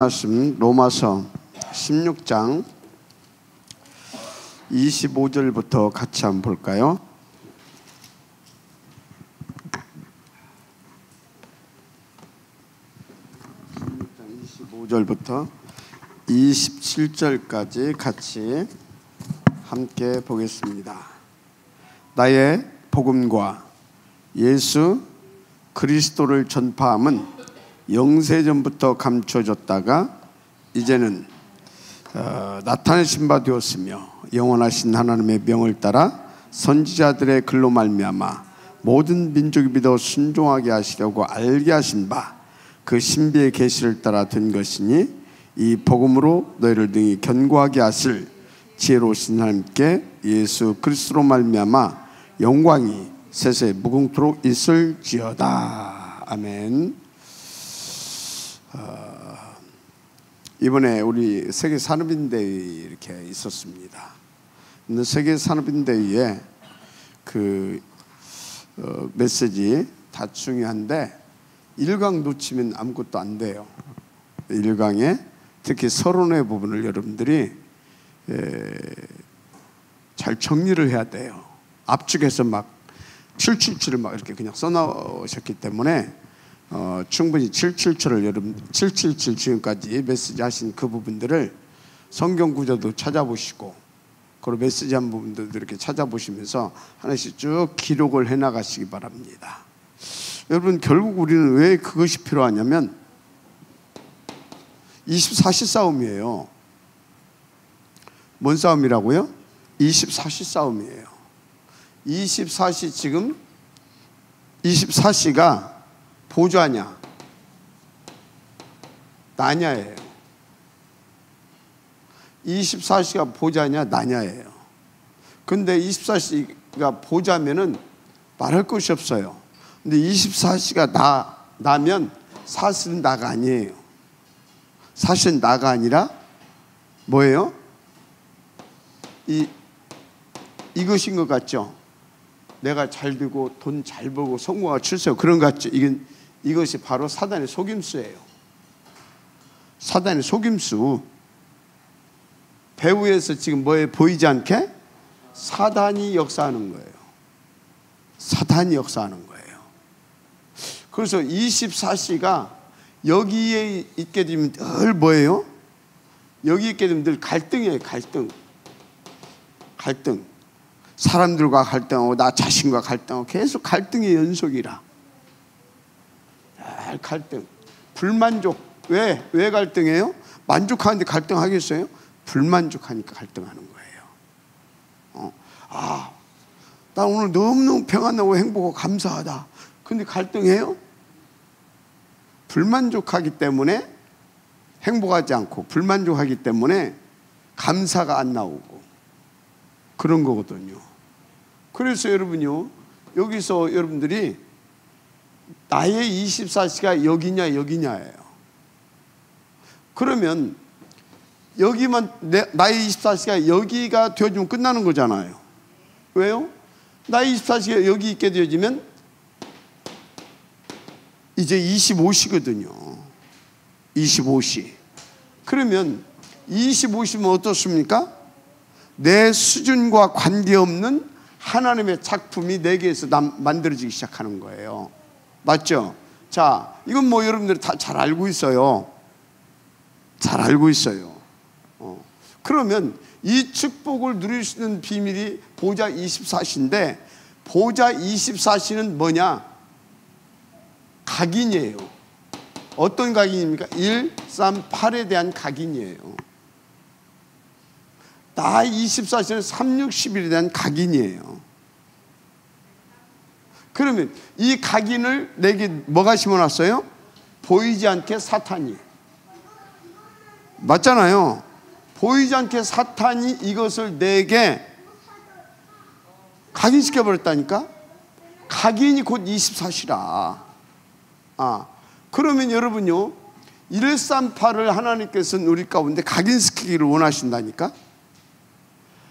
말씀 로마서 16장 25절부터 같이 한번 볼까요? 25절부터 27절까지 같이 함께 보겠습니다. 나의 복음과 예수 그리스도를 전파함은 영세전부터 감춰졌다가 이제는 나타내신 바 되었으며 영원하신 하나님의 명을 따라 선지자들의 글로 말미암아 모든 민족이 믿어 순종하게 하시려고 알게 하신 바 그 신비의 계시를 따라 된 것이니 이 복음으로 너희를 능히 견고하게 하실 지혜로우신 하나님께 예수 그리스도로 말미암아 영광이 세세 무궁토록 있을지어다. 아멘. 이번에 우리 세계 산업인대회 이렇게 있었습니다. 근데 세계 산업인대회에 그 메시지 다 중요한데 1강 놓치면 아무것도 안 돼요. 1강에 특히 서론의 부분을 여러분들이 잘 정리를 해야 돼요. 앞쪽에서 막 777을 막 이렇게 그냥 써놓으셨기 때문에 충분히 777을 여러분 777 지금까지 메시지 하신 그 부분들을 성경 구절도 찾아보시고 그리고 메시지 한 부분들도 이렇게 찾아보시면서 하나씩 쭉 기록을 해 나가시기 바랍니다. 여러분 결국 우리는 왜 그것이 필요하냐면 24시 싸움이에요. 뭔 싸움이라고요? 24시 싸움이에요. 24시 지금 24시가 보좌냐 나냐예요. 24시가 보좌냐 나냐예요. 근데 24시가 보좌면은 말할 것이 없어요. 근데 24시가 나면 사실은 나가 아니에요. 사실은 나가 아니라 뭐예요? 이것인 것 같죠? 내가 잘 되고 돈 잘 벌고 성공하고 출세하고 그런 것 같죠? 이것이 바로 사단의 속임수예요. 사단의 속임수. 배후에서 지금 뭐에 보이지 않게 사단이 역사하는 거예요. 사단이 역사하는 거예요. 그래서 24시가 여기에 있게 되면 늘 뭐예요? 여기 있게 되면 늘 갈등이에요. 갈등. 사람들과 갈등하고 나 자신과 갈등하고 계속 갈등의 연속이라. 갈등. 불만족. 왜 갈등해요? 만족하는데 갈등하겠어요? 불만족하니까 갈등하는 거예요. 나 오늘 너무너무 평안하고 행복하고 감사하다. 근데 갈등해요? 불만족하기 때문에 행복하지 않고 불만족하기 때문에 감사가 안 나오고 그런 거거든요. 그래서 여러분요, 여기서 여러분들이 나의 24시가 여기냐예요. 그러면 여기만 나의 24시가 여기가 되어지면 끝나는 거잖아요. 왜요? 나의 24시가 여기 있게 되어지면 이제 25시거든요. 25시. 그러면 25시면 어떻습니까? 내 수준과 관계없는 하나님의 작품이 내게서 만들어지기 시작하는 거예요. 맞죠? 자, 이건 뭐 여러분들이 다 잘 알고 있어요. 잘 알고 있어요. 그러면 이 축복을 누릴 수 있는 비밀이 보좌 24시인데 보좌 24시는 뭐냐? 각인이에요. 어떤 각인입니까? 1, 3, 8에 대한 각인이에요. 나 24시는 3, 6, 10일에 대한 각인이에요. 그러면 이 각인을 내게 뭐가 심어놨어요? 보이지 않게 사탄이. 맞잖아요. 보이지 않게 사탄이 이것을 내게 각인시켜버렸다니까? 각인이 곧 24시라. 그러면 여러분요, 138을 하나님께서는 우리 가운데 각인시키기를 원하신다니까?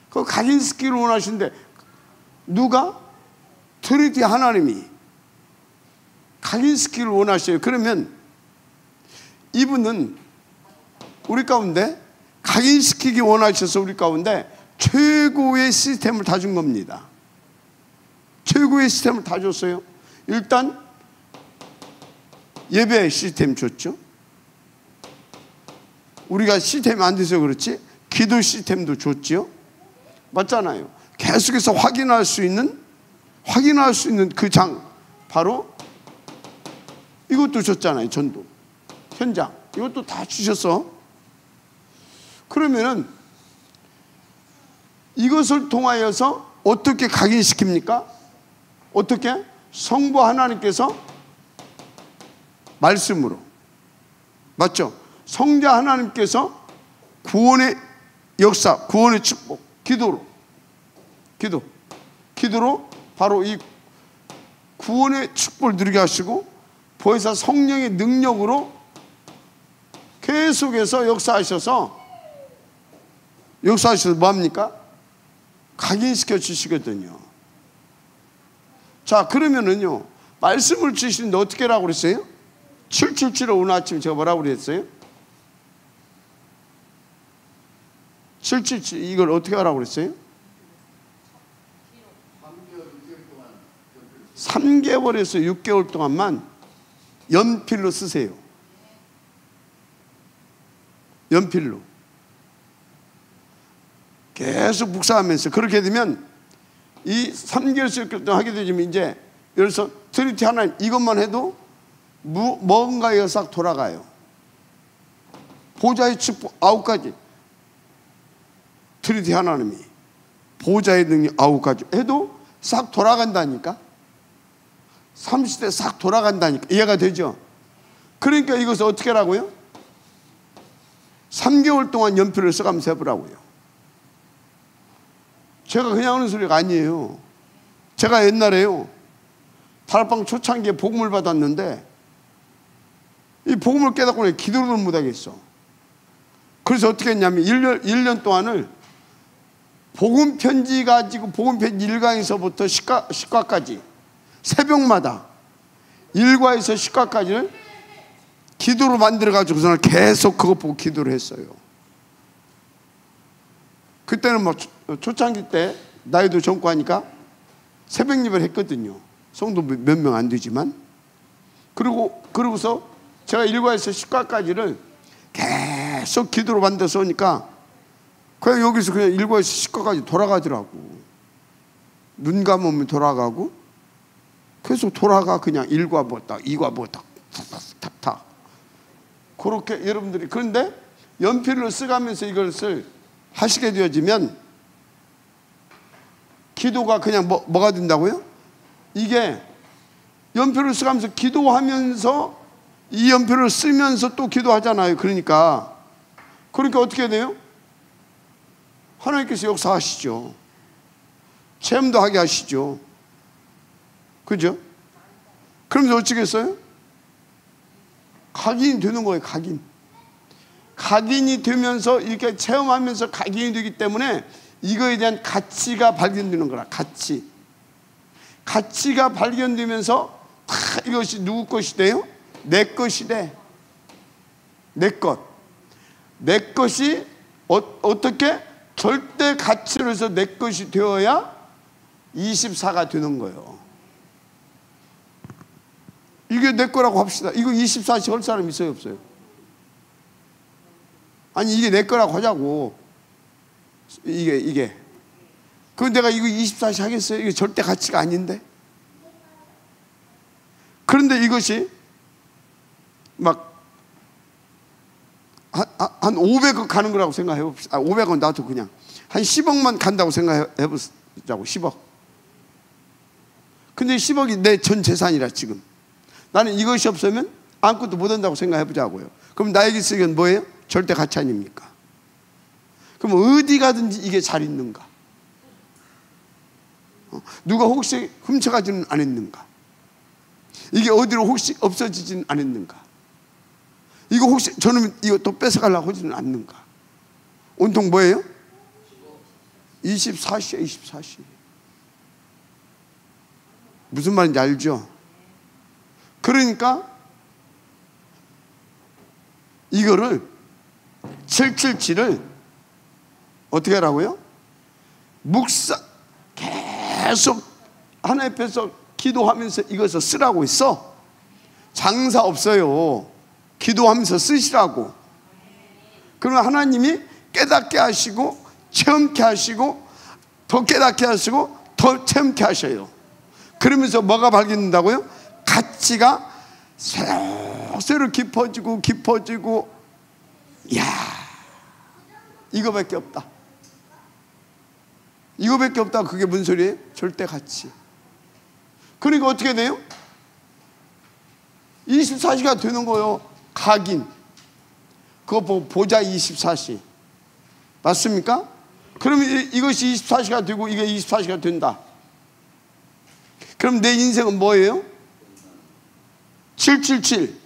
그 각인시키기를 원하시는데 누가? 트리니티 하나님이 각인시키기를 원하셔요. 그러면 이분은 우리 가운데 각인시키기 원하셔서 우리 가운데 최고의 시스템을 다 준 겁니다. 최고의 시스템을 다 줬어요. 일단 예배 시스템 줬죠. 우리가 시스템이 안 돼서 그렇지 기도 시스템도 줬죠. 맞잖아요. 계속해서 확인할 수 있는 그 장, 바로 이것도 줬잖아요. 전도, 현장, 이것도 다 주셔서, 그러면은 이것을 통하여서 어떻게 각인시킵니까? 어떻게? 성부 하나님께서 말씀으로, 맞죠? 성자 하나님께서 구원의 역사, 구원의 축복, 기도로 바로 이 구원의 축복을 누리게 하시고, 보혜사 성령의 능력으로 계속해서 역사하셔서 뭐합니까? 각인시켜 주시거든요. 자, 그러면은요, 말씀을 주시는데 어떻게 하라고 그랬어요? 777을 오늘 아침 제가 뭐라고 그랬어요? 777 이걸 어떻게 하라고 그랬어요? 3개월에서 6개월 동안만 연필로 쓰세요. 연필로 계속 묵상하면서, 그렇게 되면 이 3개월씩 6개월 동안 하게 되면 이제 그래서 트리니티 하나님 이것만 해도 뭔가가 싹 돌아가요. 보좌의 축복 9가지, 트리니티 하나님이 보좌의 능력 9가지 해도 싹 돌아간다니까. 30대 싹 돌아간다니까. 이해가 되죠? 그러니까 이것을 어떻게 하라고요? 3개월 동안 연필을 써가면서 해보라고요. 제가 그냥 하는 소리가 아니에요. 제가 옛날에요, 다락방 초창기에 복음을 받았는데 이 복음을 깨닫고 기도를 못하겠어. 그래서 어떻게 했냐면 1년 동안을 복음 편지 가지고, 복음 편지 1강에서부터 10과까지 새벽마다 1과에서 10과까지를 기도로 만들어가지고서는 계속 그것 보고 기도를 했어요. 그때는 뭐 초창기 때 나이도 젊고 하니까 새벽 예배를 했거든요. 성도 몇 명 안 되지만. 그러고서 제가 1과에서 10과까지를 계속 기도로 만들어서 오니까 그냥 여기서 그냥 1과에서 10과까지 돌아가더라고. 눈 감으면 돌아가고, 계속 돌아가. 그냥 1과 뭐 딱, 2과 뭐 딱, 탁탁탁. 그렇게 여러분들이, 그런데 연필로 쓰가면서 이것을 하시게 되어지면 기도가 그냥 뭐가 된다고요? 이게 연필을 쓰면서 기도하면서 이 연필을 쓰면서 또 기도하잖아요. 그러니까 어떻게 돼요? 하나님께서 역사하시죠. 체험도 하게 하시죠. 그죠? 그러면서 어찌겠어요? 각인이 되는 거예요. 각인이 되면서 이렇게 체험하면서 각인이 되기 때문에 이거에 대한 가치가 발견되는 거라. 가치가 발견되면서 다 이것이 누구 것이 돼요? 내 것이 돼. 내 것이 어떻게 절대 가치로 해서 내 것이 되어야 24가 되는 거예요. 이게 내 거라고 합시다. 이거 24씩 할 사람 있어요, 없어요? 아니, 이게 내 거라고 하자고. 이게. 그럼 내가 이거 24씩 하겠어요? 이게 절대 가치가 아닌데. 그런데 이것이 막 한 500억 가는 거라고 생각해 봅시다. 500원 나도 그냥 한 10억만 간다고 생각해 보자고. 10억. 근데 10억이 내 전 재산이라 지금. 나는 이것이 없으면 아무것도 못 한다고 생각해 보자고요. 그럼 나에게 쓰기엔 뭐예요? 절대 가치 아닙니까? 그럼 어디 가든지 이게 잘 있는가? 누가 혹시 훔쳐가지는 않았는가? 이게 어디로 혹시 없어지지는 않았는가? 이거 혹시 저는 이거 또 뺏어가려고 하지는 않는가? 온통 뭐예요? 24시에 24시. 무슨 말인지 알죠? 그러니까 이거를 777을 어떻게 하라고요? 계속 하나님 앞에서 기도하면서 이것을 쓰라고 했어. 장사 없어요. 기도하면서 쓰시라고. 그러면 하나님이 깨닫게 하시고 체험케 하시고 더 깨닫게 하시고 더 체험케 하셔요. 그러면서 뭐가 발견된다고요? 가치가 새로 깊어지고 깊어지고. 이야, 이거밖에 없다. 이거밖에 없다. 그게 무슨 소리예요? 절대 가치. 그러니까 어떻게 돼요? 24시가 되는 거예요. 각인. 그거 보자 24시. 맞습니까? 그러면 이것이 24시가 되고 이게 24시가 된다. 그럼 내 인생은 뭐예요? 777.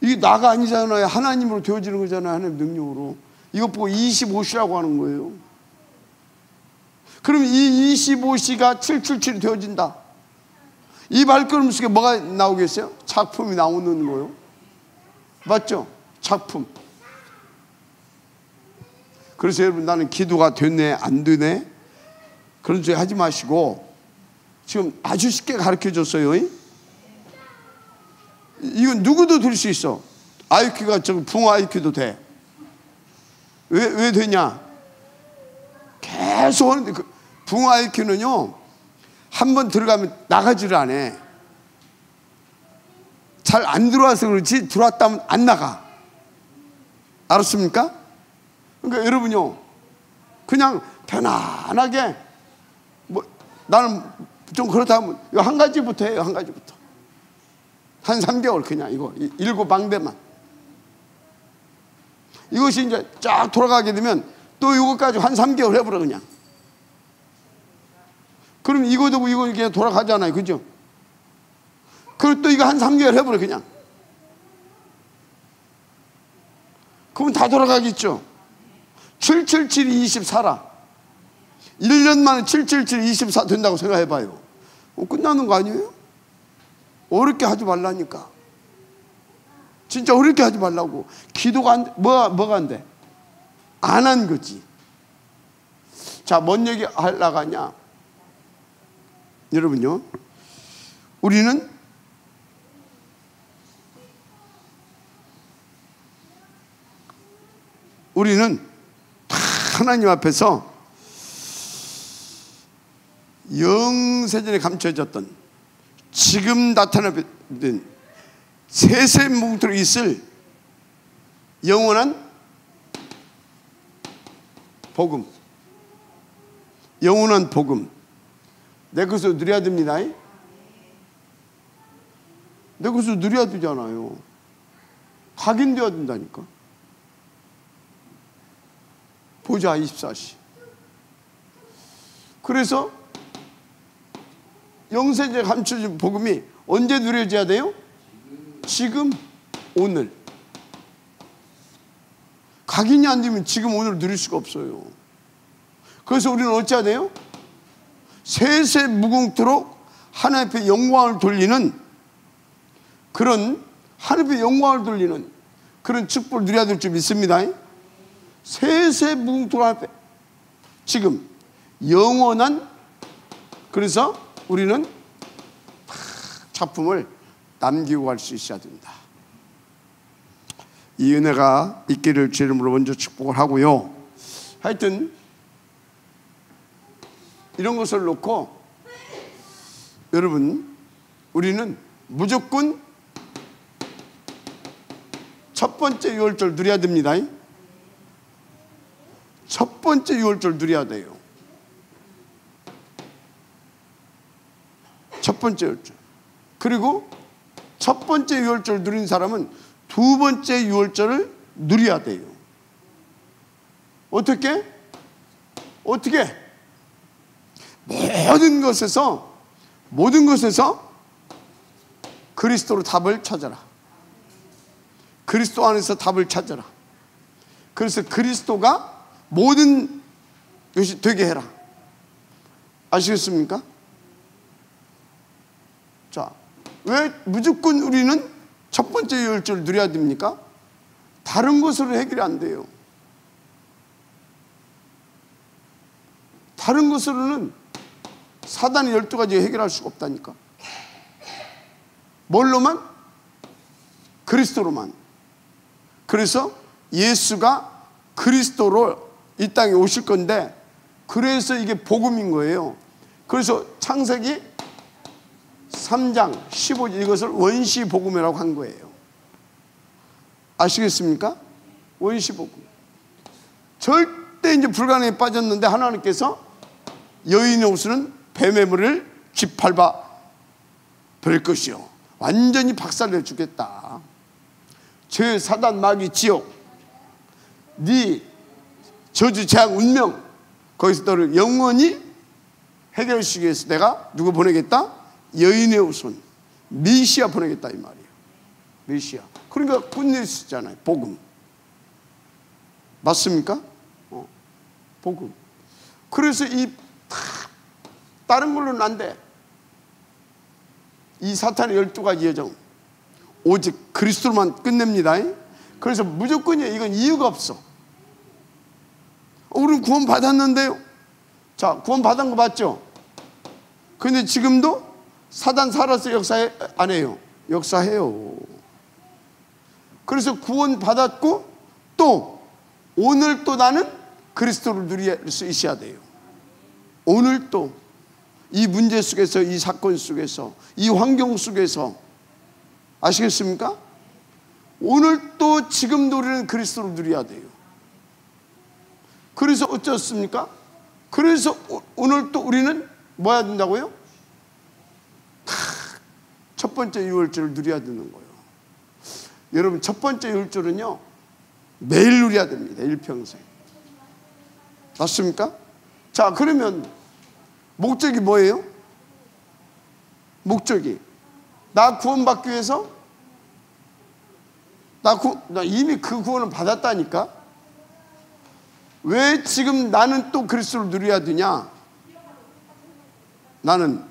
이게 나가 아니잖아요. 하나님으로 되어지는 거잖아요. 하나님 능력으로. 이것 보고 25시라고 하는 거예요. 그럼 이 25시가 777이 되어진다. 이 발걸음 속에 뭐가 나오겠어요? 작품이 나오는 거예요. 맞죠? 작품. 그래서 여러분, 나는 기도가 됐네 안 되네 그런 소리 하지 마시고 지금 아주 쉽게 가르쳐 줬어요. 이건 누구도 될 수 있어. IQ가 붕어 IQ도 돼. 왜 되냐? 계속 하는데 붕어 IQ는요 한번 들어가면 나가지를 않아. 잘 안 들어와서 그렇지 들어왔다면 안 나가. 알았습니까? 그러니까 여러분요 그냥 편안하게 나는 좀 그렇다면 이거 한 가지부터 해요. 한 가지부터 한 3개월 그냥 이거 7방대만. 이것이 이제 쫙 돌아가게 되면 또 이것까지 한 3개월 해버려 그냥. 그럼 이거 되고 이거 이렇게 돌아가잖아요. 그죠? 그럼 또 이거 한 3개월 해버려 그냥. 그러면 다 돌아가겠죠. 777이 24라. 1년 만에 777이 24 된다고 생각해봐요. 끝나는 거 아니에요? 어렵게 하지 말라니까. 진짜 어렵게 하지 말라고. 기도가 안 돼. 뭐가 안 돼? 안 한 거지. 자, 뭔 얘기 하려고 하냐? 여러분요, 우리는 다 하나님 앞에서 영세전에 감춰졌던 지금 나타나는 세세무궁토록 있을 영원한 복음, 영원한 복음, 내 것을 누려야 됩니다. 내 것을 누려야 되잖아요. 각인되어야 된다니까. 보자 24시. 그래서 영세전에 감춰진 복음이 언제 누려져야 돼요? 지금, 오늘. 각인이 안 되면 지금, 오늘 누릴 수가 없어요. 그래서 우리는 어찌해야 돼요? 세세무궁토록 하나님 앞에 영광을 돌리는 그런, 하나님 앞에 영광을 돌리는 그런 축복을 누려야 될 줄 믿습니다. 세세무궁토록 앞에 지금 영원한, 그래서 우리는 작품을 남기고 갈 수 있어야 된다. 이 은혜가 있기를 주 이름으로 먼저 축복을 하고요. 하여튼 이런 것을 놓고 여러분, 우리는 무조건 첫 번째 유월절 누려야 됩니다. 첫 번째 유월절 누려야 돼요. 첫 번째 유월절. 그리고 첫 번째 유월절 누린 사람은 두 번째 유월절을 누려야 돼요. 어떻게? 모든 것에서 그리스도로 답을 찾아라. 그리스도 안에서 답을 찾아라. 그래서 그리스도가 모든 것이 되게 해라. 아시겠습니까? 자, 왜 무조건 우리는 첫 번째 유월절을 누려야 됩니까? 다른 것으로 해결이 안 돼요. 다른 것으로는 사단의 12가지 해결할 수가 없다니까. 뭘로만? 그리스도로만. 그래서 예수가 그리스도로 이 땅에 오실 건데, 그래서 이게 복음인 거예요. 그래서 창세기 3장 15절 이것을 원시 복음이라고 한 거예요. 아시겠습니까? 원시 복음. 절대 이제 불가능에 빠졌는데 하나님께서 여인의 옷은 뱀의 물을 짓밟아 버릴 것이요, 완전히 박살내 주겠다. 죄, 사단, 마귀, 지옥, 네 저주, 재앙, 운명, 거기서 너를 영원히 해결해 주기 위해서 내가 누구 보내겠다? 여인의 후손 메시아 보내겠다 이 말이에요. 메시아. 그러니까 굿뉴스잖아요. 복음. 맞습니까? 복음. 그래서 이 다른 걸로는 안 돼. 이 사탄의 12가지 여정 오직 그리스도로만 끝냅니다. 그래서 무조건이에요. 이건 이유가 없어. 우리는 구원 받았는데요. 자, 구원 받은 거 맞죠? 근데 지금도 사단 살아서 역사해? 안 해요. 역사해요. 그래서 구원 받았고 또 오늘 또 나는 그리스도를 누릴 수 있어야 돼요. 오늘 또 이 문제 속에서, 이 사건 속에서, 이 환경 속에서, 아시겠습니까? 오늘 또 지금도 우리는 그리스도를 누려야 돼요. 그래서 어쩌습니까? 그래서 오늘 또 우리는 뭐 해야 된다고요? 첫 번째 유월절을 누려야 되는 거예요. 여러분, 첫 번째 유월절은요 매일 누려야 됩니다. 일평생. 맞습니까? 자, 그러면 목적이 뭐예요? 목적이 나 구원받기 위해서? 나 이미 그 구원을 받았다니까? 왜 지금 나는 또 그리스도를 누려야 되냐? 나는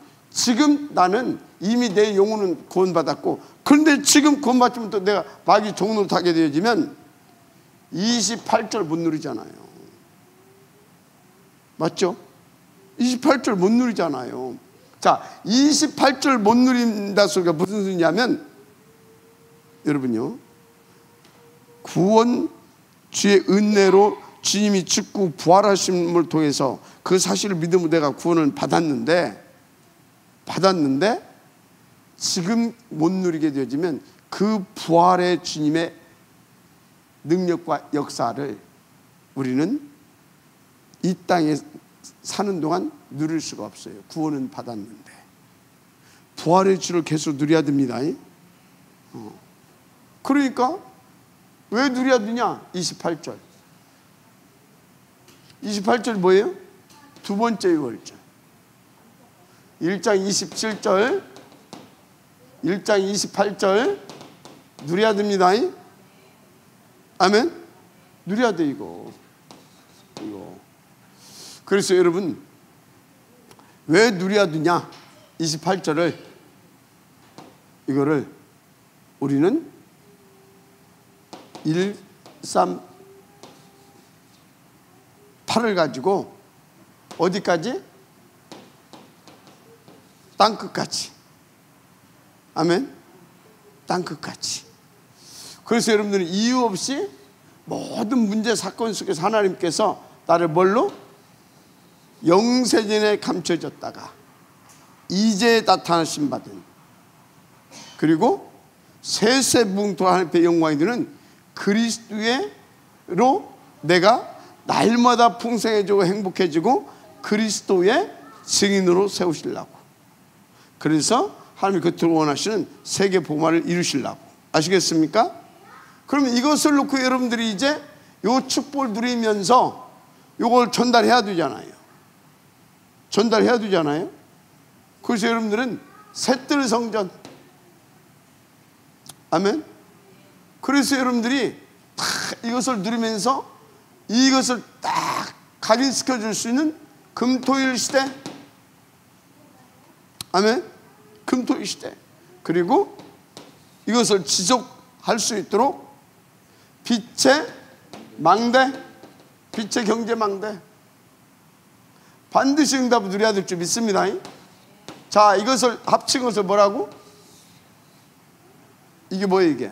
이미 내 영혼은 구원받았고, 그런데 지금 구원받으면 또 내가 마귀 종로를 타게 되어지면 28절 못 누리잖아요. 맞죠? 28절 못 누리잖아요. 자, 28절 못 누린다 소리가 무슨 소리냐면, 여러분요, 구원 주의 은혜로 주님이 죽고 부활하심을 통해서 그 사실을 믿음으로 내가 구원을 받았는데 지금 못 누리게 되어지면 그 부활의 주님의 능력과 역사를 우리는 이 땅에 사는 동안 누릴 수가 없어요. 구원은 받았는데. 부활의 주를 계속 누려야 됩니다. 그러니까 왜 누려야 되냐? 28절. 28절 뭐예요? 두 번째 유월절. 1장 27절, 1장 28절 누려야 됩니다. 아멘? 누려야 돼, 이거. 그래서 여러분, 왜 누려야 되냐? 28절을, 이거를 우리는 1, 3, 8을 가지고 어디까지? 땅끝까지. 아멘? 땅끝까지. 그래서 여러분들은 이유 없이 모든 문제 사건 속에서 하나님께서 나를 뭘로? 영세전에 감춰졌다가 이제 나타나심 받은, 그리고 세세무궁토 하나님의 영광이 되는 그리스도로 내가 날마다 풍성해지고 행복해지고 그리스도의 증인으로 세우시려고. 그래서 하나님이 겉으로 원하시는 세계 복음화를 이루시려고. 아시겠습니까? 그러면 이것을 놓고 여러분들이 이제 요 축복을 누리면서 요걸 전달해야 되잖아요. 그래서 여러분들은 새뜰 성전. 아멘. 그래서 여러분들이 다 이것을 누리면서 이것을 딱 각인시켜 줄 수 있는 금토일 시대. 아멘. 금토일 시대. 그리고 이것을 지속할 수 있도록 빛의 망대, 빛의 경제 망대. 반드시 응답을 누려야 될 줄 믿습니다. 자, 이것을 합친 것을 뭐라고? 이게 뭐예요? 이게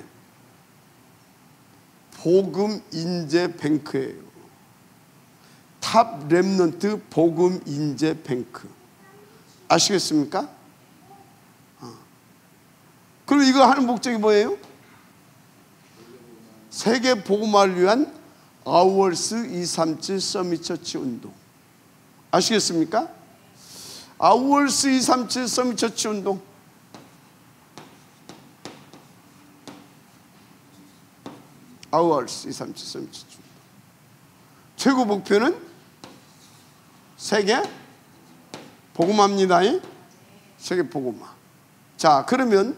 복음 인재 뱅크예요. 탑 렘넌트 복음 인재 뱅크. 아시겠습니까? 그리고 이거 하는 목적이 뭐예요? 세계 복음화를 위한 아우얼스 237 서밋 처치 운동. 아시겠습니까? 아우얼스 237 서밋 처치 운동. 아우얼스 237 서밋 처치 운동. 최고 목표는 세계 복음화입니다. 세계 복음화. 자, 그러면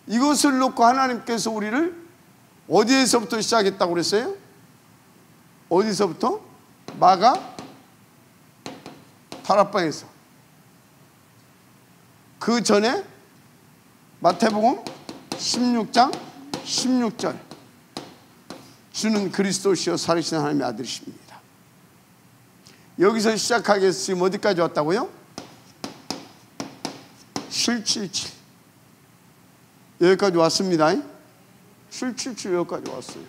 이것을 놓고 하나님께서 우리를 어디에서부터 시작했다고 그랬어요? 어디서부터? 마가 다락방에서. 그 전에 마태복음 16장 16절. 주는 그리스도시요 살으신 하나님의 아들이십니다. 여기서 시작하게 해서 지금 어디까지 왔다고요? 777. 여기까지 왔습니다. 777 여기까지 왔어요.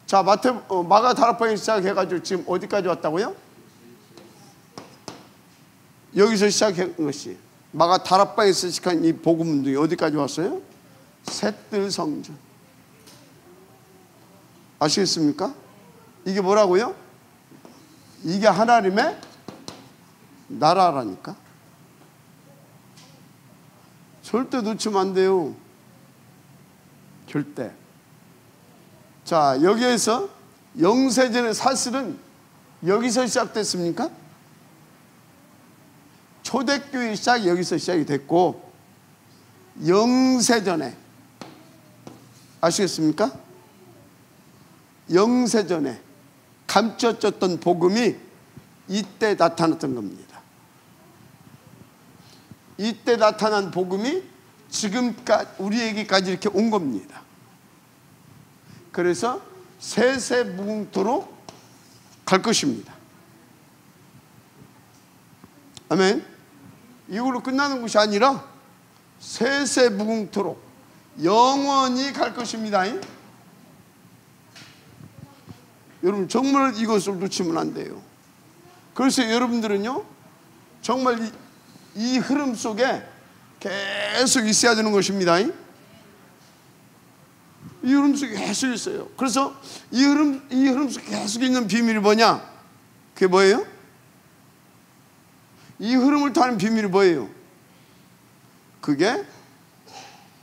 자, 마가 다락방에 시작해가지고 지금 어디까지 왔다고요? 여기서 시작한 것이 마가 다락방에서 시작한 이 복음 운동이 어디까지 왔어요? 셋들 성전. 아시겠습니까? 이게 뭐라고요? 이게 하나님의 나라라니까. 절대 놓치면 안 돼요. 절대. 자, 여기에서 영세전의 사슬은 여기서 시작됐습니까? 초대교회 시작 여기서 시작이 됐고, 영세전에 아시겠습니까? 영세전에 감춰졌던 복음이 이때 나타났던 겁니다. 이때 나타난 복음이 지금까지 우리에게까지 이렇게 온 겁니다. 그래서 세세무궁토로 갈 것입니다. 아멘. 이걸로 끝나는 것이 아니라 세세무궁토록 영원히 갈 것입니다. 여러분 정말 이것을 놓치면 안 돼요. 그래서 여러분들은요 정말 이 흐름 속에 계속 있어야 되는 것입니다. 이 흐름 속에 계속 있어요. 그래서 이 흐름 속에 계속 있는 비밀이 뭐냐? 그게 뭐예요? 이 흐름을 타는 비밀이 뭐예요? 그게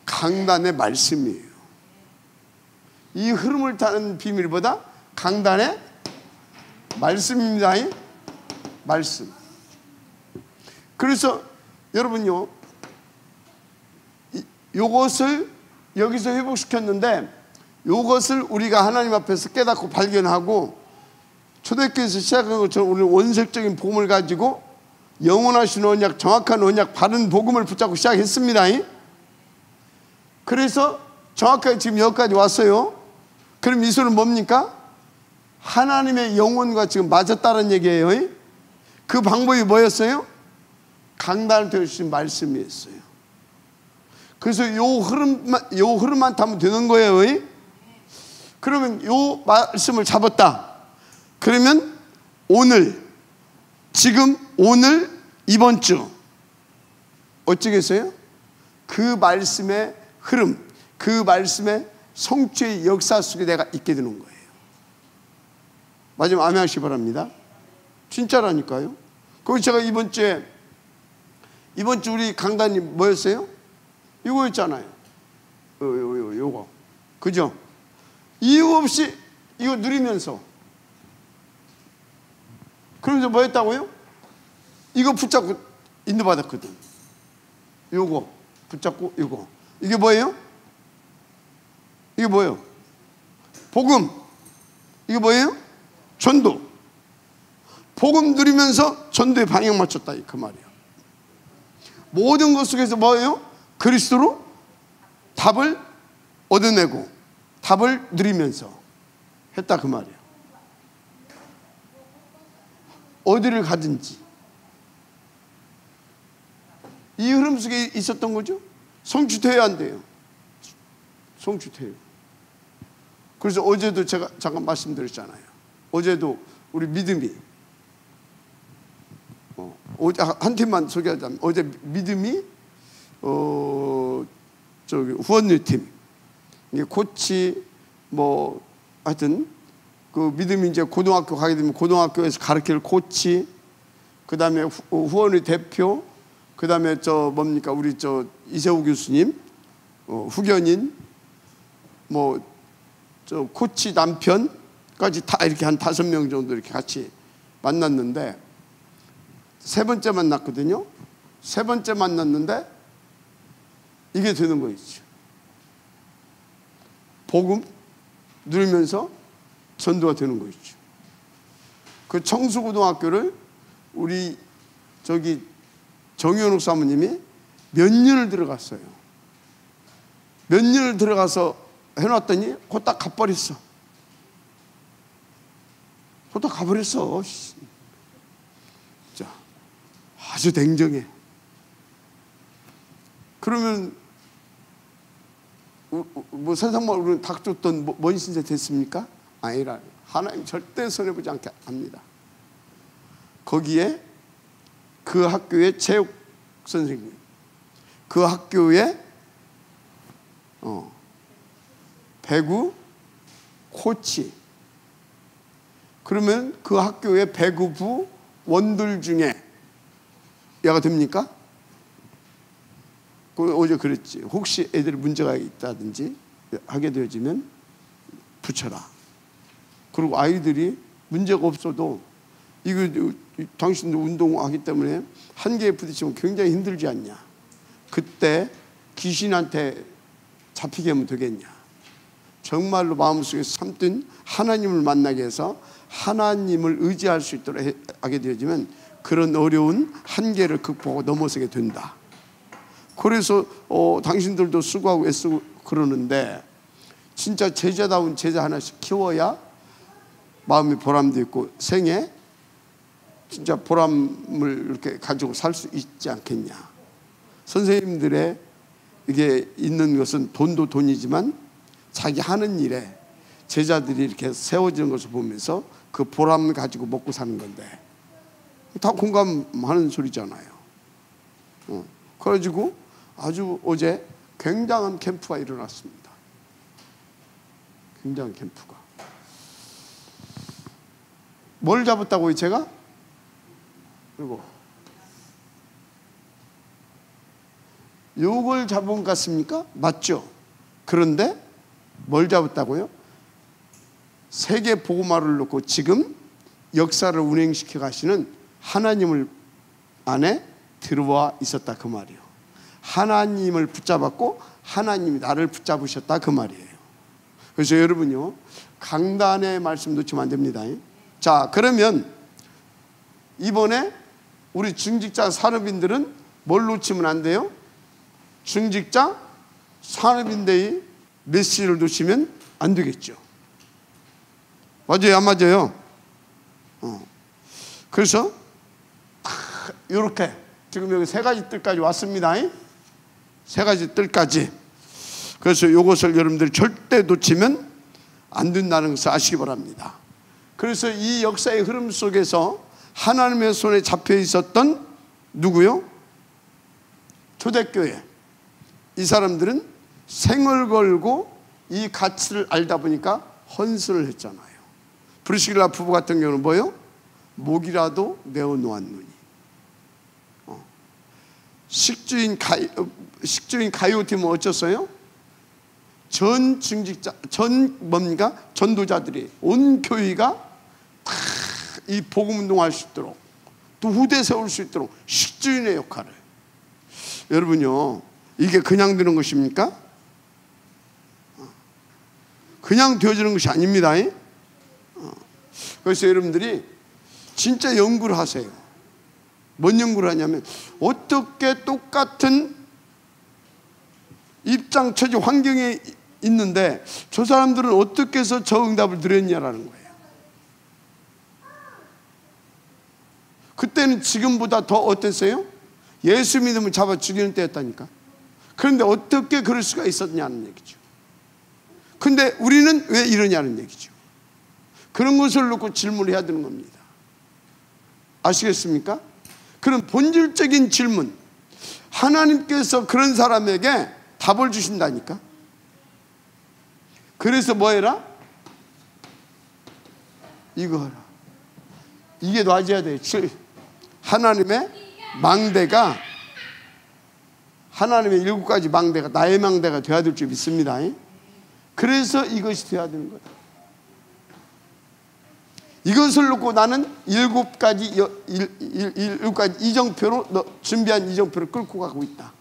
강단의 말씀이에요. 이 흐름을 타는 비밀이 뭐다? 강단의 말씀입니다. 말씀. 그래서 여러분요, 요것을 여기서 회복시켰는데 요것을 우리가 하나님 앞에서 깨닫고 발견하고 초대교회에서 시작한 것처럼 우리는 원색적인 복음을 가지고 영원하신 언약, 정확한 언약, 바른 복음을 붙잡고 시작했습니다. 그래서 정확하게 지금 여기까지 왔어요. 그럼 이 소리는 뭡니까? 하나님의 영혼과 지금 맞았다는 얘기예요. 그 방법이 뭐였어요? 강단을 되어주신 말씀이었어요. 그래서 요 흐름만 타면 되는 거예요. 그러면 요 말씀을 잡았다. 그러면 오늘, 지금, 오늘, 이번 주 어쩌겠어요? 그 말씀의 흐름, 그 말씀의 성취의 역사 속에 내가 있게 되는 거예요. 마지막 아멘 하시기 바랍니다. 진짜라니까요. 거기 제가 이번 주 우리 강단이 뭐였어요? 이거였잖아요. 요거. 그죠? 이유 없이 이거 누리면서. 그러면서 뭐 했다고요? 이거 붙잡고 인도받았거든. 요거 붙잡고 요거. 이게 뭐예요? 이게 뭐예요? 복음. 이게 뭐예요? 전도. 복음 누리면서 전도에 방향 맞췄다 그 말이에요. 모든 것 속에서 뭐예요? 그리스도로 답을 얻어내고 답을 누리면서 했다 그 말이에요. 어디를 가든지 이 흐름 속에 있었던 거죠. 성취돼야 안 돼요. 성취돼요. 그래서 어제도 제가 잠깐 말씀드렸잖아요. 어제도 우리 믿음이 어제 한 팀만 소개하자면 어제 믿음이 저기 후원유 팀 이게 코치 뭐 하여튼 그 믿음이 이제 고등학교 가게 되면 고등학교에서 가르칠 코치, 그 다음에 후원의 대표, 그 다음에 저 뭡니까 우리 저 이세우 교수님, 후견인, 뭐 저 코치 남편까지 다 이렇게 한 5명 정도 이렇게 같이 만났는데 세 번째 만났거든요. 세 번째 만났는데 이게 되는 거있죠. 복음 누리면서 전도가 되는 거있죠. 그 청수고등학교를 우리 저기 정현욱 사모님이 몇 년을 들어갔어요. 몇 년을 들어가서 해놨더니 곧다 가버렸어. 곧다 가버렸어. 자, 아주 냉정해. 그러면 뭐 세상만 우리는 닥쳤던 뭔 신세 됐습니까? 아니라 하나님 절대 손해보지 않게 합니다. 거기에 그 학교의 체육 선생님, 그 학교의 배구 코치, 그러면 그 학교의 배구부 원들 중에 얘가 됩니까? 어제 그랬지. 혹시 애들이 문제가 있다든지 하게 되어지면 붙여라. 그리고 아이들이 문제가 없어도 이거 당신도 운동하기 때문에 한계에 부딪히면 굉장히 힘들지 않냐. 그때 귀신한테 잡히게 하면 되겠냐. 정말로 마음속에 삼든 하나님을 만나게 해서 하나님을 의지할 수 있도록 하게 되어지면 그런 어려운 한계를 극복하고 넘어서게 된다. 그래서 당신들도 수고하고 애쓰고 그러는데 진짜 제자다운 제자 하나씩 키워야 마음의 보람도 있고 생에 진짜 보람을 이렇게 가지고 살 수 있지 않겠냐. 선생님들의 이게 있는 것은 돈도 돈이지만 자기 하는 일에 제자들이 이렇게 세워지는 것을 보면서 그 보람을 가지고 먹고 사는 건데 다 공감하는 소리잖아요. 그래가지고 아주 어제 굉장한 캠프가 일어났습니다. 굉장한 캠프가. 뭘 잡았다고요 제가? 그리고 요걸 잡은 것 같습니까? 맞죠? 그런데 뭘 잡았다고요? 세계 복음화를 놓고 지금 역사를 운행시켜 가시는 하나님을 안에 들어와 있었다 그 말이에요. 하나님을 붙잡았고 하나님이 나를 붙잡으셨다 그 말이에요. 그래서 여러분요 강단의 말씀 놓치면 안 됩니다. 자, 그러면 이번에 우리 중직자 산업인들은 뭘 놓치면 안 돼요? 중직자 산업인대의 메시지를 놓치면 안 되겠죠. 맞아요, 안 맞아요? 그래서 이렇게 지금 여기 세 가지 뜰까지 왔습니다. 세 가지 뜰까지. 그래서 이것을 여러분들이 절대 놓치면 안 된다는 것을 아시기 바랍니다. 그래서 이 역사의 흐름 속에서 하나님의 손에 잡혀 있었던 누구요? 초대교회. 이 사람들은 생을 걸고 이 가치를 알다 보니까 헌신을 했잖아요. 브리스길라 부부 같은 경우는 뭐요? 목이라도 내어놓았느니. 식주인 가이오 팀은 어쩌어요? 전 중직자, 전도자들이 온 교회가 다 이 복음 운동할 수 있도록 또 후대 세울 수 있도록 식주인의 역할을. 여러분요, 이게 그냥 되는 것입니까? 그냥 되어지는 것이 아닙니다. 그래서 여러분들이 진짜 연구를 하세요. 뭔 연구를 하냐면 어떻게 똑같은 입장, 처지, 환경에 있는데 저 사람들은 어떻게 해서 저 응답을 드렸냐라는 거예요. 그때는 지금보다 더 어땠어요? 예수 믿으면 잡아 죽이는 때였다니까. 그런데 어떻게 그럴 수가 있었냐는 얘기죠. 근데 우리는 왜 이러냐는 얘기죠. 그런 것을 놓고 질문을 해야 되는 겁니다. 아시겠습니까? 그런 본질적인 질문, 하나님께서 그런 사람에게 답을 주신다니까. 그래서 뭐 해라? 이거 하라. 이게 놔줘야 돼요. 하나님의 망대가, 하나님의 7가지 망대가 나의 망대가 되어야 될 줄 믿습니다. 그래서 이것이 되어야 되는 거다. 이것을 놓고 나는 7가지 이정표로 준비한 이정표를 끌고 가고 있다.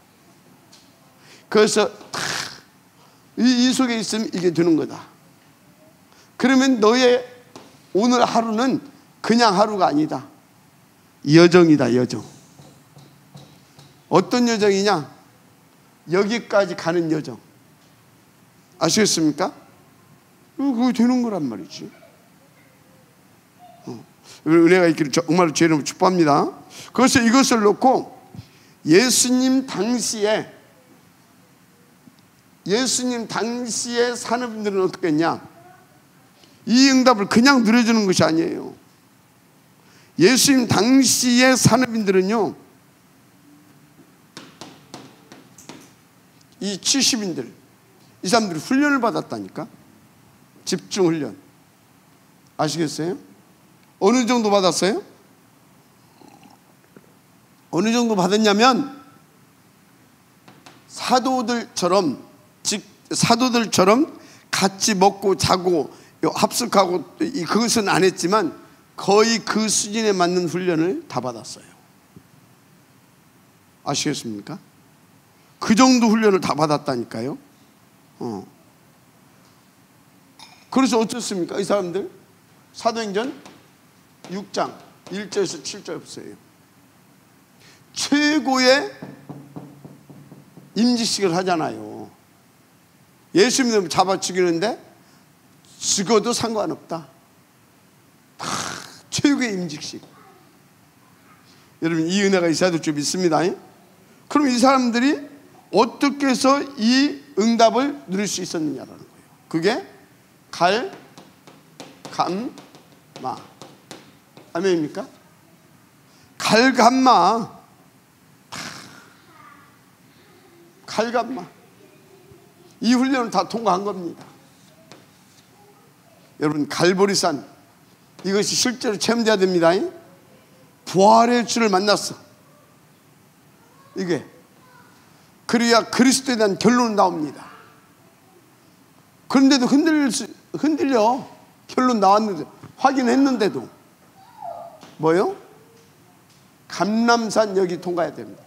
그래서 이 속에 있으면 이게 되는 거다. 그러면 너의 오늘 하루는 그냥 하루가 아니다. 여정이다. 여정. 어떤 여정이냐? 여기까지 가는 여정. 아시겠습니까? 그거 되는 거란 말이지. 은혜가 있기를 정말 제 이름으로 축복합니다. 그래서 이것을 놓고 예수님 당시에 산업인들은 어떻게 했냐? 이 응답을 그냥 누려주는 것이 아니에요. 예수님 당시의 산업인들은요, 이 70인들, 이 사람들이 훈련을 받았다니까. 집중 훈련. 아시겠어요? 어느 정도 받았어요? 어느 정도 받았냐면 사도들처럼 같이 먹고 자고 합숙하고 그것은 안 했지만 거의 그 수준에 맞는 훈련을 다 받았어요. 아시겠습니까? 그 정도 훈련을 다 받았다니까요. 그래서 어떻습니까? 이 사람들 사도행전 6장 1절에서 7절부터예요. 최고의 임직식을 하잖아요. 예수 믿으면 잡아 죽이는데 죽어도 상관없다. 최고의 임직식. 여러분, 이 은혜가 있어야 될 줄 믿습니다. 그럼 이 사람들이 어떻게 해서 이 응답을 누릴 수 있었느냐라는 거예요. 그게 갈감마. 아멘입니까? 갈감마. 갈감마. 이 훈련을 다 통과한 겁니다. 여러분, 갈보리산, 이것이 실제로 체험돼야 됩니다. 부활의 주를 만났어. 이게 그래야 그리스도에 대한 결론이 나옵니다. 그런데도 흔들려. 결론 나왔는데, 확인했는데도 뭐요? 감람산 여기 통과해야 됩니다.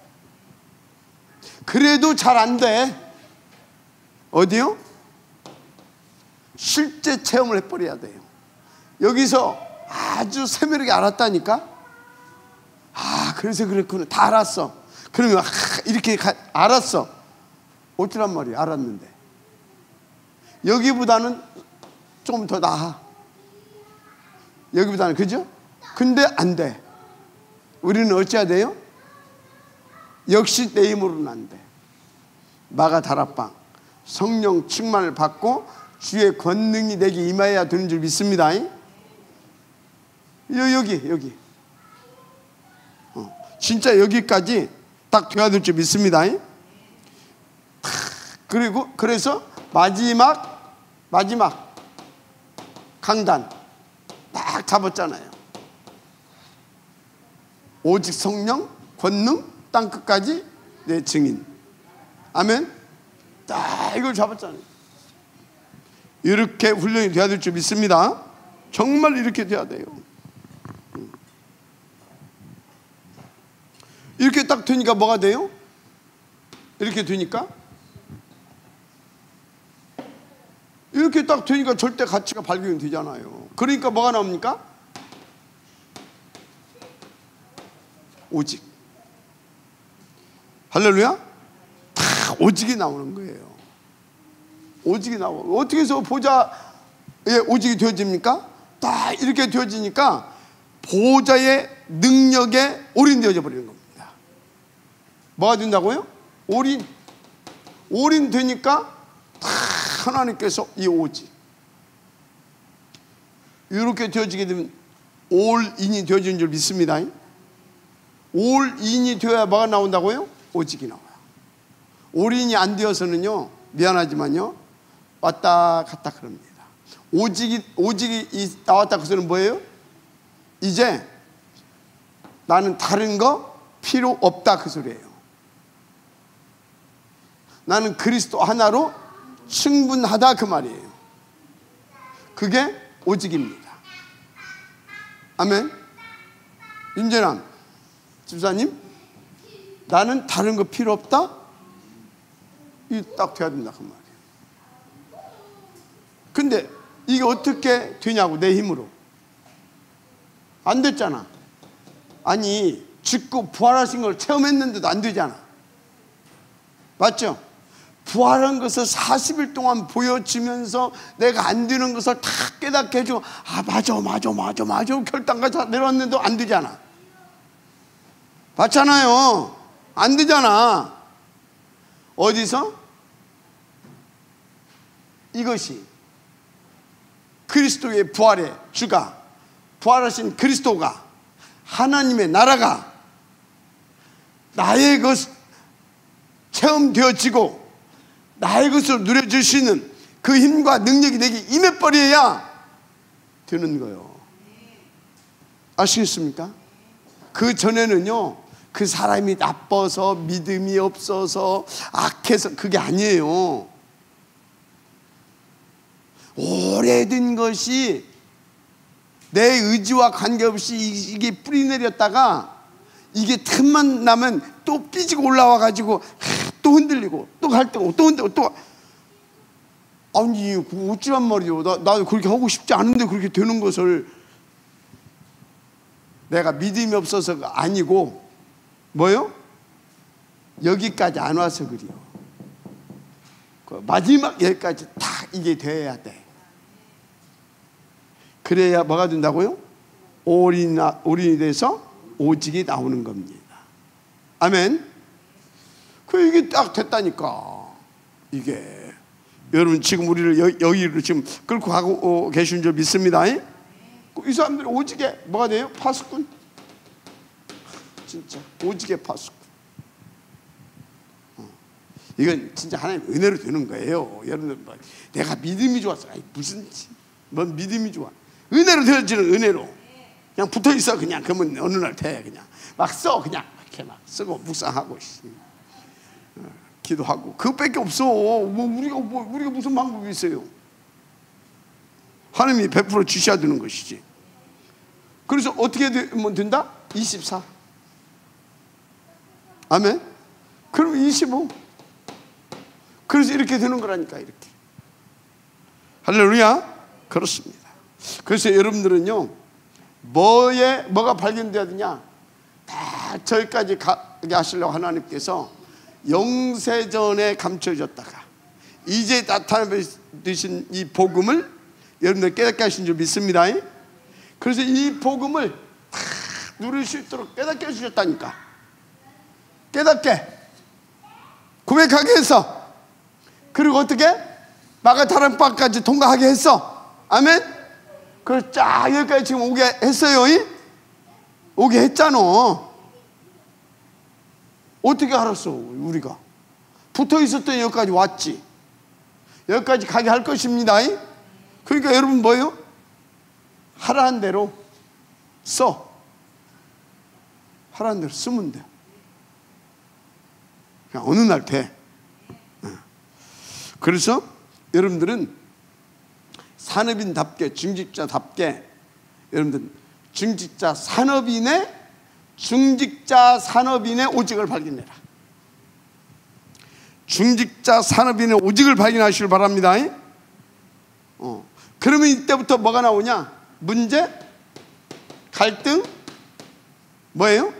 그래도 잘 안 돼. 어디요? 실제 체험을 해버려야 돼요. 여기서 아주 세밀하게 알았다니까. 그래서 그랬구나. 다 알았어. 그러면 이렇게 알았어. 어쩌란 말이야. 알았는데 여기보다는 조금 더 나아. 여기보다는, 그죠? 근데 안 돼. 우리는 어찌해야 돼요? 역시 내 힘으로는 안 돼. 마가 다락방 성령 충만을 받고 주의 권능이 내게 임하여야 되는 줄 믿습니다. 여기 진짜 여기까지 딱 돼야 될 줄 믿습니다. 그래서 마지막 강단 딱 잡았잖아요. 오직 성령 권능 땅끝까지 내 증인. 아멘. 딱 이걸 잡았잖아요. 이렇게 훈련이 돼야 될 줄 믿습니다. 정말 이렇게 돼야 돼요. 이렇게 딱 되니까 뭐가 돼요? 이렇게 되니까 절대 가치가 발견이 되잖아요. 그러니까 뭐가 나옵니까? 오직. 할렐루야. 다 오직이 나오는 거예요. 오직이 나와. 어떻게 해서 보좌에 오직이 되어집니까? 딱 이렇게 되어지니까 보좌의 능력에 올인되어져 버리는 겁니다. 뭐가 된다고요? 올인 되니까 다 하나님께서 이 오직 이렇게 되어지게 되면 올인이 되어지는 줄 믿습니다. 올인이 되어야 뭐가 나온다고요? 오직이 나와요. 올인이 안 되어서는요, 미안하지만요, 왔다 갔다 그럽니다. 오직이 나왔다 그래서는 뭐예요? 이제 나는 다른 거 필요 없다 그 소리예요. 나는 그리스도 하나로 충분하다 그 말이에요. 그게 오직입니다. 아멘. 윤재남 집사님, 나는 다른 거 필요 없다? 이게 딱 돼야 된다 그 말이에요. 근데 이게 어떻게 되냐고, 내 힘으로. 안 됐잖아. 아니, 죽고 부활하신 걸 체험했는데도 안 되잖아. 맞죠? 부활한 것을 40일 동안 보여주면서 내가 안 되는 것을 다 깨닫게 해주고, 아 맞아 결단까지 내려왔는데도 안 되잖아. 맞잖아요. 안 되잖아. 어디서? 이것이 그리스도의 부활의 주가, 부활하신 그리스도가, 하나님의 나라가 나의 것 체험되어지고 나의 것으로 누려주시는 그 힘과 능력이 내게 임해버려야 되는 거예요. 아시겠습니까? 그 전에는요, 그 사람이 나빠서, 믿음이 없어서, 악해서, 그게 아니에요. 오래된 것이 내 의지와 관계없이 이게 뿌리내렸다가 이게 틈만 나면 또 삐지고 올라와가지고 또 흔들리고 또 갈등하고 또 흔들리고 또, 아니 어찌란 말이요. 나 그렇게 하고 싶지 않은데 그렇게 되는 것을, 내가 믿음이 없어서가 아니고 뭐요? 여기까지 안 와서 그래요. 그 마지막 여기까지 다 이게 돼야 돼. 그래야 뭐가 된다고요? 올인이 돼서 오직이 나오는 겁니다. 아멘. 그 이게 딱 됐다니까. 이게 여러분 지금 우리를 여기로 지금 끌고 가고 계신 줄 믿습니다. 이 사람들이 오직에 뭐가 돼요? 파수꾼. 진짜 오직의 파수꾼. 이건 진짜 하나님 은혜로 되는 거예요. 여러분들 내가 믿음이 좋았어. 아니, 무슨 뭔 믿음이 좋아? 은혜로 되어지는 은혜로. 그냥 붙어 있어. 그냥 그러면 어느 날 돼. 그냥 막 써. 그냥 이렇게 막 쓰고 묵상하고 기도하고 그것밖에 없어. 우리가 무슨 방법이 있어요? 하나님이 100% 주셔야 되는 것이지. 그래서 어떻게 되면 된다? 24. 아멘. 그럼 25. 그래서 이렇게 되는 거라니까. 이렇게. 할렐루야. 그렇습니다. 그래서 여러분들은요, 뭐가 발견돼야 되냐? 다 저기까지 가게 하시려고 하나님께서 영세전에 감춰졌다가 이제 나타내신 이 복음을 여러분들 깨닫게 하신 줄 믿습니다. 그래서 이 복음을 다 누릴 수 있도록 깨닫게 해주셨다니까. 깨닫게 고백하게 했어. 그리고 어떻게? 마가다락방까지 통과하게 했어. 아멘. 그래서 쫙 여기까지 지금 오게 했어요. 오게 했잖아. 어떻게 알았어? 우리가 붙어 있었더니 여기까지 왔지. 여기까지 가게 할 것입니다. 그러니까 여러분 뭐예요? 하라는 대로 써. 하라는 대로 쓰면 돼. 그냥 어느 날 돼. 그래서 여러분들은 산업인답게, 중직자답게, 여러분들 중직자 산업인의 오직을 발견해라. 중직자 산업인의 오직을 발견하시길 바랍니다. 그러면 이때부터 뭐가 나오냐? 문제, 갈등, 뭐예요?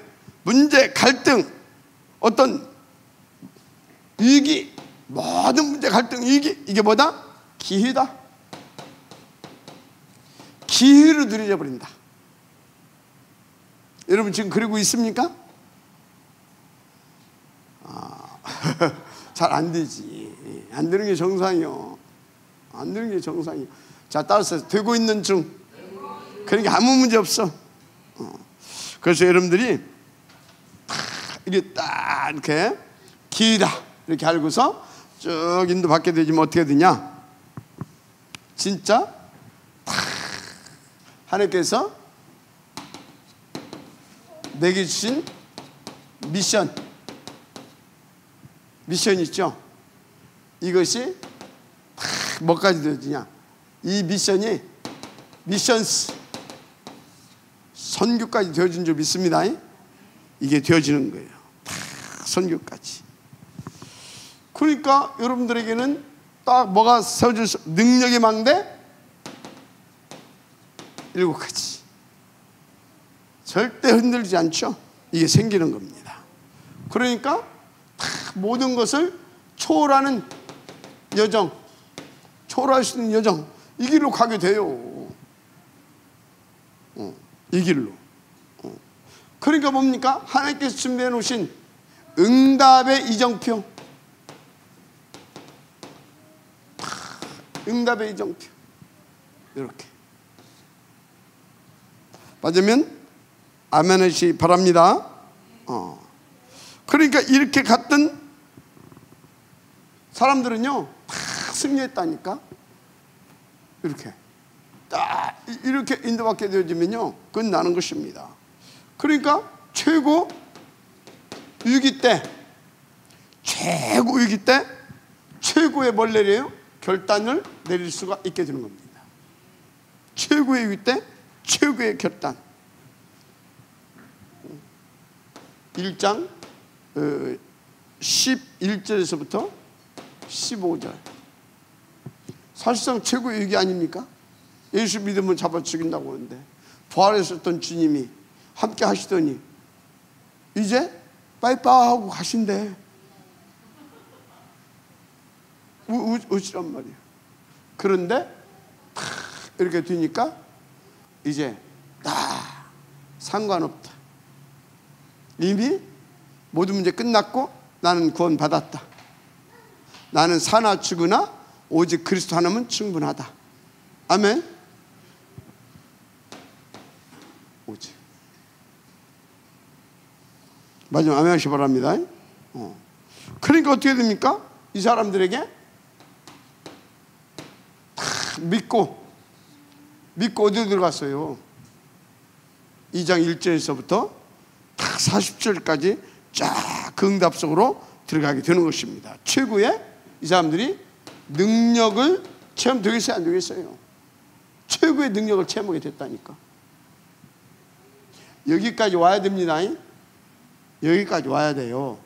문제, 갈등, 어떤 위기, 모든 문제 갈등 이게 뭐다? 기회다. 기회로 누려져 버린다. 여러분 지금 그러고 있습니까? 잘 안 되지. 안 되는 게 정상이요. 안 되는 게 정상이요. 자, 따라서 되고 있는 중. 그러니까 아무 문제 없어. 그래서 여러분들이 이게 딱 이렇게 기회다 이렇게 알고서 쭉 인도받게 되지면 어떻게 되냐? 진짜 하나님께서 내게 주신 미션 있죠? 이것이 뭐까지 되어지냐? 이 미션스 선교까지 되어진 줄 믿습니다. 이게 되어지는 거예요. 선교까지. 그러니까 여러분들에게는 딱 뭐가 세워질 수, 능력의 망대 7가지. 절대 흔들리지 않죠. 이게 생기는 겁니다. 그러니까 모든 것을 초월하는 여정, 초월할 수 있는 여정, 이 길로 가게 돼요. 이 길로. 그러니까 뭡니까? 하나님께서 준비해 놓으신 응답의 이정표. 응답의 이정표. 이렇게. 맞으면 아멘 하시기 바랍니다. 그러니까 이렇게 갔던 사람들은요 다 승리했다니까. 이렇게 딱 이렇게 인도받게 되어지면요 끝나는 것입니다. 그러니까 최고 위기 때 최고의 뭘 내려요? 결단을 내릴 수가 있게 되는 겁니다. 최고의 위기 때 최고의 결단. 1장 11절에서부터 15절. 사실상 최고의 위기 아닙니까? 예수 믿으면 잡아 죽인다고 하는데 부활하셨던 주님이 함께 하시더니 이제 빠이빠이 하고 가신대. 우시란 말이에요. 그런데 이렇게 되니까 이제 상관없다. 이미 모든 문제 끝났고 나는 구원 받았다. 나는 사나 죽으나 오직 그리스도 하나면 충분하다. 아멘. 오직. 마지막 아멘 하시기 바랍니다. 그러니까 어떻게 됩니까? 이 사람들에게 다 믿고 어디로 들어갔어요? 2장 1절에서부터 다 40절까지 쫙 그 응답 속으로 들어가게 되는 것입니다. 최고의 이 사람들이 능력을 체험되겠어요? 안 되겠어요? 최고의 능력을 체험하게 됐다니까. 여기까지 와야 됩니다. 여기까지 와야 돼요.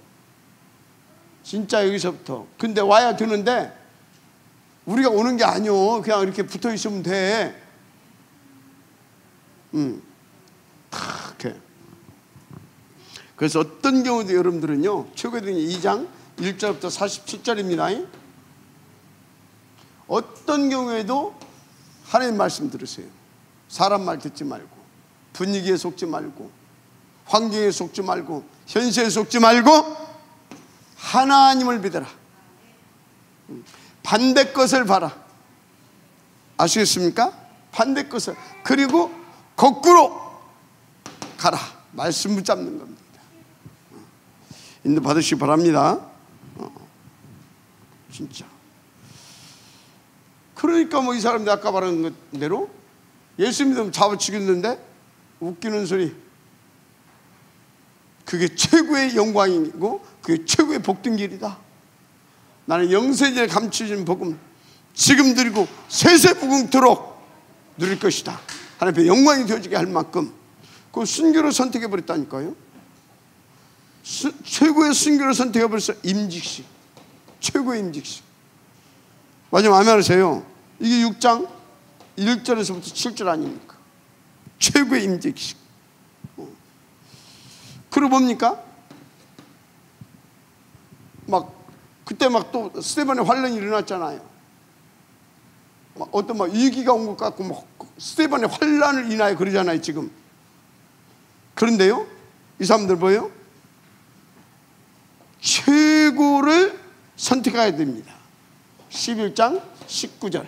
진짜 여기서부터. 근데 와야 되는데 우리가 오는 게 아니요. 그냥 이렇게 붙어 있으면 돼. 이렇게. 그래서 어떤 경우도 여러분들은요, 최고의 2장 1절부터 47절입니다. 어떤 경우에도 하나님 말씀 들으세요. 사람 말 듣지 말고, 분위기에 속지 말고, 환경에 속지 말고, 현실에 속지 말고 하나님을 믿어라. 반대 것을 봐라. 아시겠습니까? 반대 것을. 그리고 거꾸로 가라. 말씀 붙잡는 겁니다. 인도 받으시기 바랍니다. 진짜. 그러니까 뭐 이 사람들 아까 말한 대로 예수 믿으면 잡아 죽였는데 웃기는 소리. 그게 최고의 영광이고 그게 최고의 복된 길이다. 나는 영세전에 감추어진 복음 지금 드리고 세세무궁토록 누릴 것이다. 하나님 앞에 영광이 되어지게 할 만큼 그 순교를 선택해버렸다니까요. 최고의 순교를 선택해버렸어. 임직식. 최고의 임직식. 마지막 아멘 하세요. 이게 6장 1절에서부터 7절 아닙니까? 최고의 임직식. 그리고 뭡니까? 막 그때 막 또 스데반의 환란이 일어났잖아요. 막 어떤 막 위기가 온 것 같고 막 스데반의 환란을 인하여 그러잖아요 지금. 그런데요, 이 사람들 뭐예요? 최고를 선택해야 됩니다. 11장 19절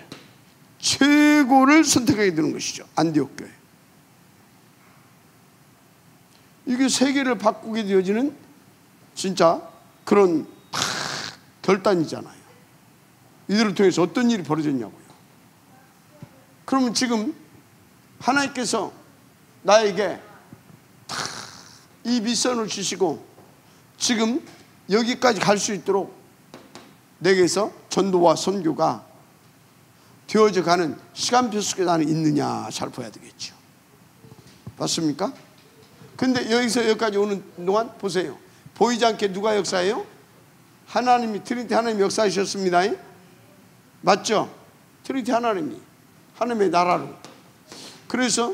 최고를 선택하게 되는 것이죠. 안디옥 교회. 이게 세계를 바꾸게 되어지는 진짜 그런 결단이잖아요. 이들을 통해서 어떤 일이 벌어졌냐고요. 그러면 지금 하나님께서 나에게 이 미션을 주시고 지금 여기까지 갈 수 있도록 내게서 전도와 선교가 되어져 가는 시간표 속에 나는 있느냐 잘 봐야 되겠죠. 맞습니까? 근데 여기서 여기까지 오는 동안 보세요. 보이지 않게 누가 역사해요? 하나님이, 트리니티 하나님이 역사하셨습니다. 맞죠? 트리니티 하나님이 하나님의 나라로. 그래서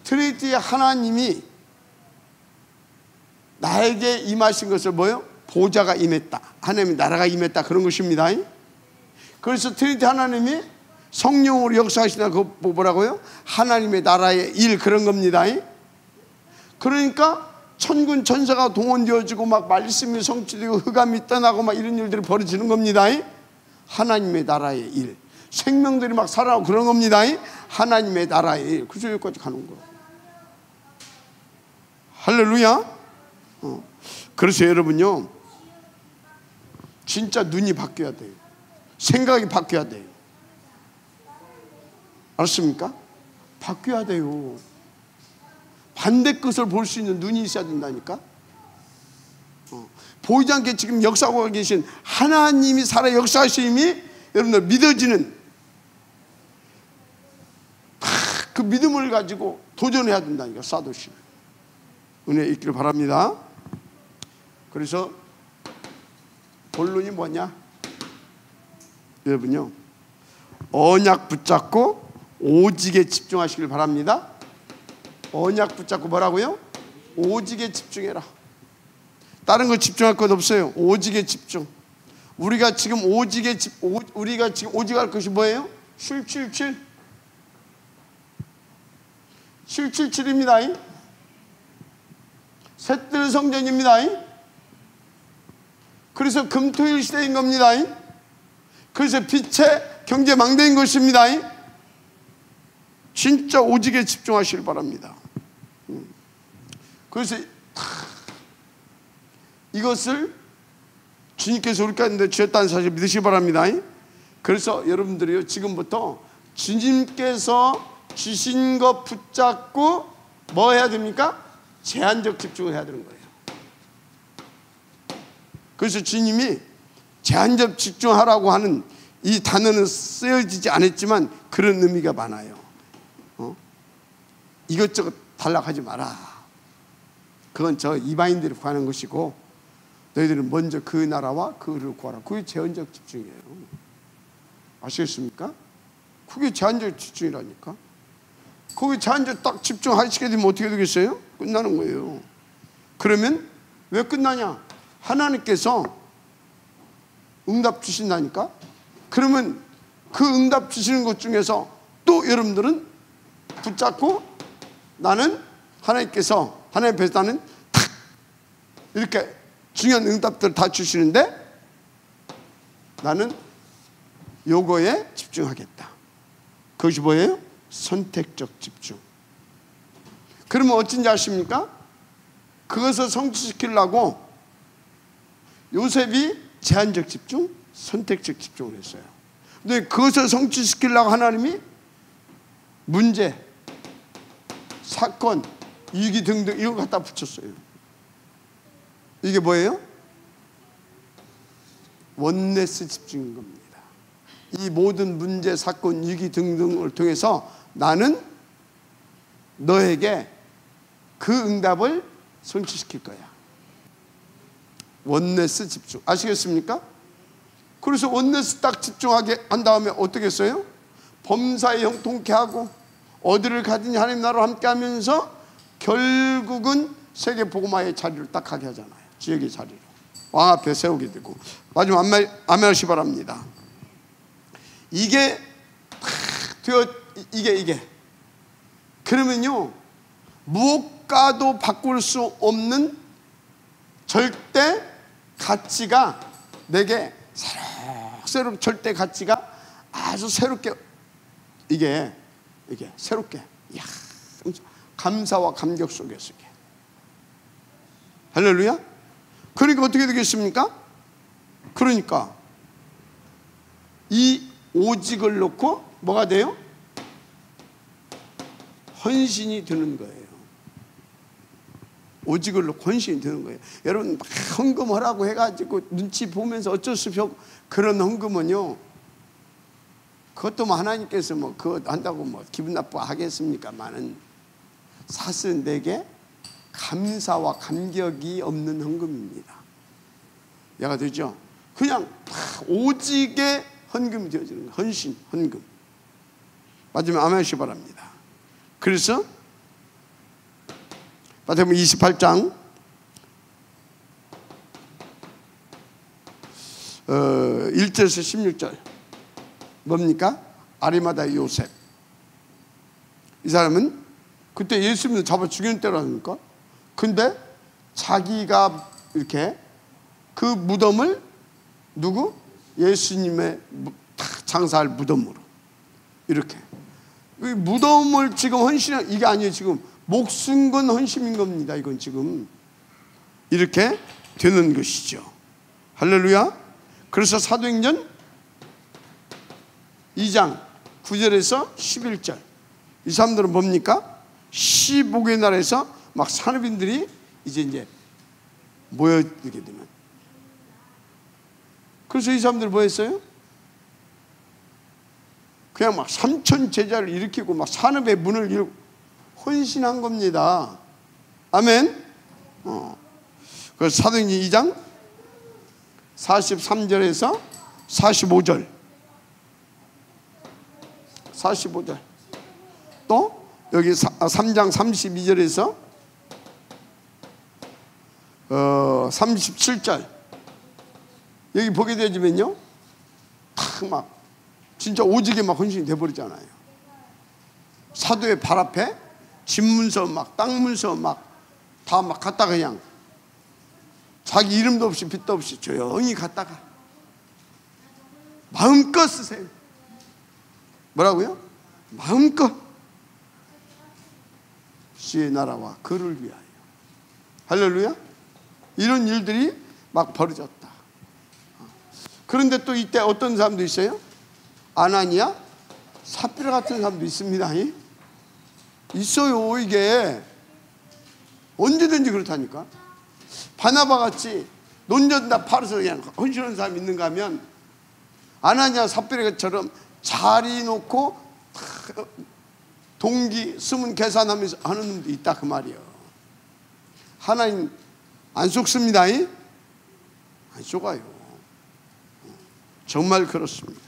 트리니티 하나님이 나에게 임하신 것을 뭐예요? 보좌가 임했다, 하나님의 나라가 임했다, 그런 것입니다. 그래서 트리니티 하나님이 성령으로 역사하시나 그거 뭐라고요? 하나님의 나라의 일, 그런 겁니다. 그러니까 천군 천사가 동원되어지고 막 말씀이 성취되고 흑암이 떠나고 막 이런 일들이 벌어지는 겁니다. 하나님의 나라의 일. 생명들이 막 살아나고 그런 겁니다. 하나님의 나라의 일. 그래서 여기까지 가는 거예요. 할렐루야. 그래서 여러분요, 진짜 눈이 바뀌어야 돼요. 생각이 바뀌어야 돼요. 알았습니까? 바뀌어야 돼요. 반대 것을 볼 수 있는 눈이 있어야 된다니까. 보이지 않게 지금 역사하고 계신 하나님이 살아 역사하심이 여러분들 믿어지는 그 믿음을 가지고 도전해야 된다니까. 사도시 은혜 있기를 바랍니다. 그래서 본론이 뭐냐? 여러분요, 언약 붙잡고 오직에 집중하시길 바랍니다. 언약 붙잡고 뭐라고요? 오직에 집중해라. 다른 거 집중할 것 없어요. 오직에 집중. 우리가 지금 우리가 지금 오직할 것이 뭐예요? 777. 777입니다. 셋들 성전입니다. 그래서 금토일 시대인 겁니다. 그래서 빛의 경제 망대인 것입니다. 진짜 오직에 집중하시길 바랍니다. 그래서 이것을 주님께서 우리 가운데 주셨다는 사실 믿으시기 바랍니다. 그래서 여러분들이요, 지금부터 주님께서 주신 것 붙잡고 뭐 해야 됩니까? 제한적 집중을 해야 되는 거예요. 그래서 주님이 제한적 집중하라고 하는 이 단어는 쓰여지지 않았지만 그런 의미가 많아요. 이것저것 탈락하지 마라. 그건 저 이방인들이 구하는 것이고 너희들은 먼저 그 나라와 그를 구하라. 그게 제한적 집중이에요. 아시겠습니까? 그게 제한적 집중이라니까. 거기 제한적 딱 집중하시게 되면 어떻게 되겠어요? 끝나는 거예요. 그러면 왜 끝나냐? 하나님께서 응답 주신다니까. 그러면 그 응답 주시는 것 중에서 또 여러분들은 붙잡고 나는 하나님께서 하나님 앞에서 나는 탁 이렇게 중요한 응답들을 다 주시는데 나는 요거에 집중하겠다. 그것이 뭐예요? 선택적 집중. 그러면 어쩐지 아십니까? 그것을 성취시키려고 요셉이 제한적 집중, 선택적 집중을 했어요. 근데 그것을 성취시키려고 하나님이 문제, 사건, 위기 등등 이걸 갖다 붙였어요. 이게 뭐예요? 원네스 집중인 겁니다. 이 모든 문제, 사건, 위기 등등을 통해서 나는 너에게 그 응답을 성취시킬 거야. 원네스 집중. 아시겠습니까? 그래서 원네스 딱 집중하게 한 다음에 어떻게 했어요? 범사에 형통케 하고 어디를 가든지 하나님 나라로 함께 하면서 결국은 세계 복음화의 자리를 딱 하게 하잖아요. 지역의 자리로. 왕 앞에 세우게 되고. 마지막 아멘하시 바랍니다. 이게 되어 이게 그러면요 무엇과도 바꿀 수 없는 절대 가치가 내게 새롭게 절대 가치가 아주 새롭게 이게 새롭게 이야, 감사와 감격 속에서 이게. 할렐루야. 그러니까 어떻게 되겠습니까? 그러니까 이 오직을 놓고 뭐가 돼요? 헌신이 되는 거예요. 오직을 놓고 헌신이 되는 거예요. 여러분 막 헌금하라고 해가지고 눈치 보면서 어쩔 수 없이 그런 헌금은요, 그것도 뭐 하나님께서 뭐 그거 한다고 뭐 기분 나빠 하겠습니까만은 사실 내게 감사와 감격이 없는 헌금입니다. 이해가 되죠? 그냥 오직의 헌금이 되어지는 거예요. 헌신, 헌금. 마지막에 아멘하시기 바랍니다. 그래서 마태복음 28장 1절에서 16절 뭡니까? 아리마다 요셉. 이 사람은 그때 예수님을 잡아 죽이는 때로 아닙니까? 근데 자기가 이렇게 그 무덤을 누구? 예수님의 장사할 무덤으로 이렇게 무덤을 지금 헌신한 이게 아니에요. 지금 목숨 건 헌신인 겁니다. 이건 지금 이렇게 되는 것이죠. 할렐루야. 그래서 사도행전 2장 9절에서 11절 이 사람들은 뭡니까? 시복의 날에서 막 산업인들이 이제 모여들게 되면, 그래서 이 사람들 뭐 했어요? 그냥 막 3천 제자를 일으키고 막 산업의 문을 열고 헌신한 겁니다. 아멘. 그래서 사도행전 2장 43절에서 45절 또 여기 3장 32절에서 37절 여기 보게 되지면요 탁 막 진짜 오직에 막 헌신이 돼버리잖아요. 사도의 발 앞에 집문서 막 땅문서 막 다 막 갖다가 그냥 자기 이름도 없이 빚도 없이 조용히 갖다가 마음껏 쓰세요. 뭐라고요? 마음껏 주의 나라와 그를 위하여. 할렐루야. 이런 일들이 막 벌어졌다. 그런데 또 이때 어떤 사람도 있어요? 아나니아 삽비라 같은 사람도 있습니다. 있어요. 이게 언제든지 그렇다니까. 바나바 같이 논전 다 팔아서 그냥 헌신하는 사람이 있는가 하면 아나니아 삽비라처럼 자리 놓고 동기 숨은 계산하면서 하는 놈도 있다 그 말이에요. 하나님 안 속습니다. 안 속아요. 정말 그렇습니다.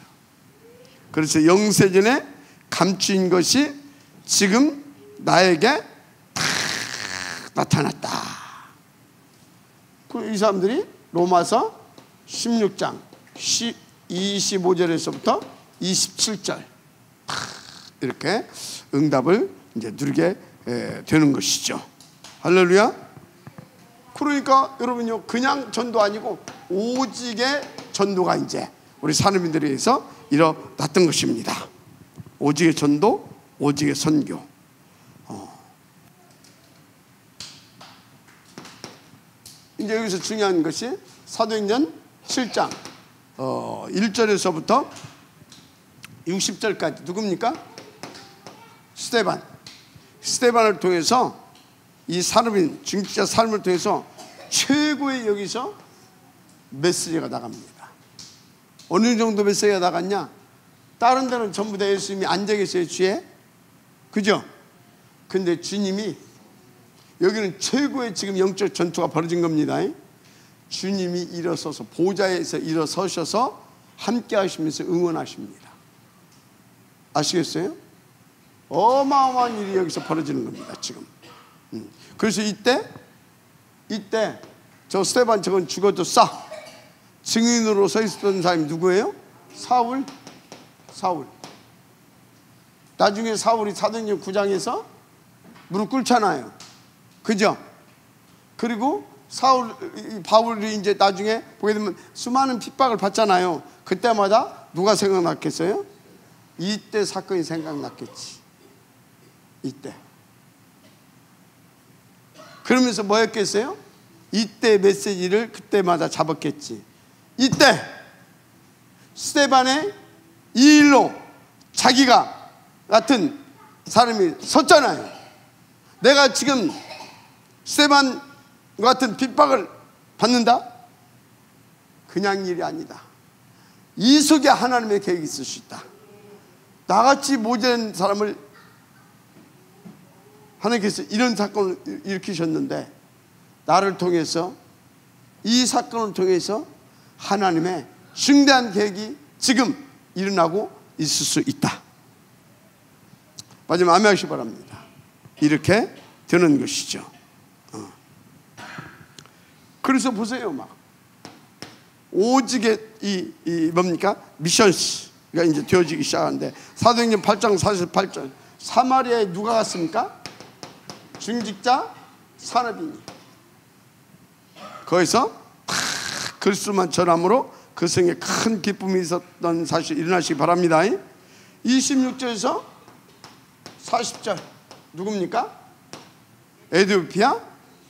그래서 영세전에 감추인 것이 지금 나에게 다 나타났다. 이 사람들이 로마서 16장 25절에서부터 27절 이렇게 응답을 이제 누리게 되는 것이죠. 할렐루야. 그러니까 여러분요 그냥 전도 아니고 오직의 전도가 이제 우리 산업인들에 의해서 일어났던 것입니다. 오직의 전도, 오직의 선교. 이제 여기서 중요한 것이 사도행전 7장 1절에서부터 60절까지 누굽니까? 스데반을 통해서 이 산업인 중직자 삶을 통해서 최고의 여기서 메시지가 나갑니다. 어느 정도 메시지가 나갔냐? 다른 데는 전부 다 예수님이 앉아 계세요, 주에. 그죠? 근데 주님이 여기는 최고의 지금 영적 전투가 벌어진 겁니다. 주님이 일어서서 보좌에서 일어서셔서 함께 하시면서 응원하십니다. 아시겠어요? 어마어마한 일이 여기서 벌어지는 겁니다, 지금. 그래서 이때 저 스데반 저건 죽어도 싸. 증인으로 서 있었던 사람이 누구예요? 사울. 나중에 사울이 사도행전 9장에서 무릎 꿇잖아요. 그죠? 그리고 바울이 이제 나중에 보게 되면 수많은 핍박을 받잖아요. 그때마다 누가 생각났겠어요? 이때 사건이 생각났겠지. 이때. 그러면서 뭐 했겠어요? 이때 메시지를 그때마다 잡았겠지. 이때 스데반의 이 일로 자기가 같은 사람이 섰잖아요. 내가 지금 스데반 같은 핍박을 받는다? 그냥 일이 아니다. 이 속에 하나님의 계획이 있을 수 있다. 나같이 모자란 사람을 하나님께서 이런 사건을 일으키셨는데, 나를 통해서, 이 사건을 통해서 하나님의 중대한 계획이 지금 일어나고 있을 수 있다. 마지막 아멘하시기 바랍니다. 이렇게 되는 것이죠. 그래서 보세요. 막 오직의 이 뭡니까? 미션스가 이제 되어지기 시작하는데, 사도행전 8장 48절 사마리아에 누가 갔습니까? 중직자 산업인이. 거기서 글수만 전함으로 그 성에 큰 기쁨이 있었던 사실 일어나시기 바랍니다. 26절에서 40절 누굽니까? 에티오피아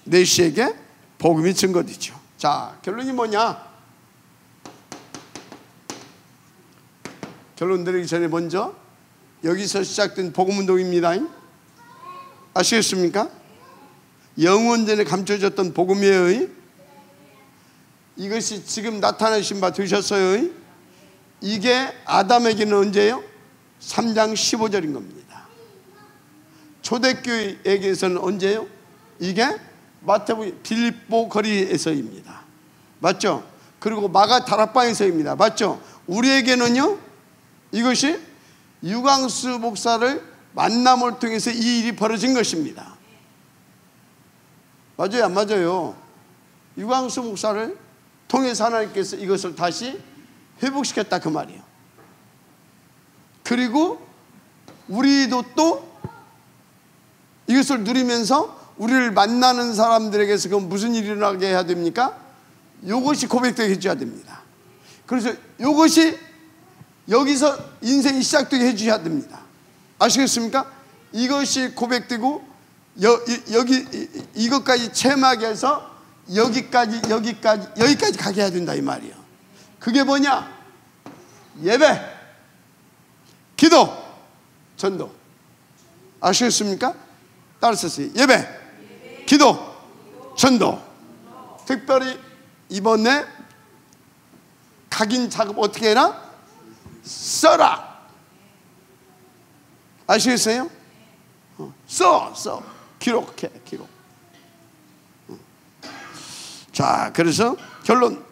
내시에게 복음이 증거되죠. 자, 결론이 뭐냐? 결론 내리기 전에 먼저 여기서 시작된 복음운동입니다. 아시겠습니까? 영원전에 감춰졌던 복음이에요. 이것이 지금 나타나신 바 되셨어요. 이게 아담에게는 언제예요? 3장 15절인 겁니다. 초대교회에게서는 언제예요? 이게 마태복음 빌립보 거리에서입니다. 맞죠? 그리고 마가 다락방에서입니다. 맞죠? 우리에게는요, 이것이 유광수 목사를 만남을 통해서 이 일이 벌어진 것입니다. 맞아요, 안 맞아요? 유광수 목사를 통해서 하나님께서 이것을 다시 회복시켰다, 그 말이에요. 그리고 우리도 또 이것을 누리면서 우리를 만나는 사람들에게서 그건 무슨 일이 일어나게 해야 됩니까? 이것이 고백되게 해줘야 됩니다. 그래서 이것이 여기서 인생이 시작되게 해주셔야 됩니다. 아시겠습니까? 이것이 고백되고 여기 이것까지 체험하게 해서 여기까지 가게 해야 된다, 이 말이에요. 그게 뭐냐? 예배, 기도, 전도. 아시겠습니까? 따라서세요. 예배, 기도, 전도. 특별히 이번에 각인 작업 어떻게 해라? 써라. 아시겠어요? 써 기록해, 기록. 자, 그래서 결론,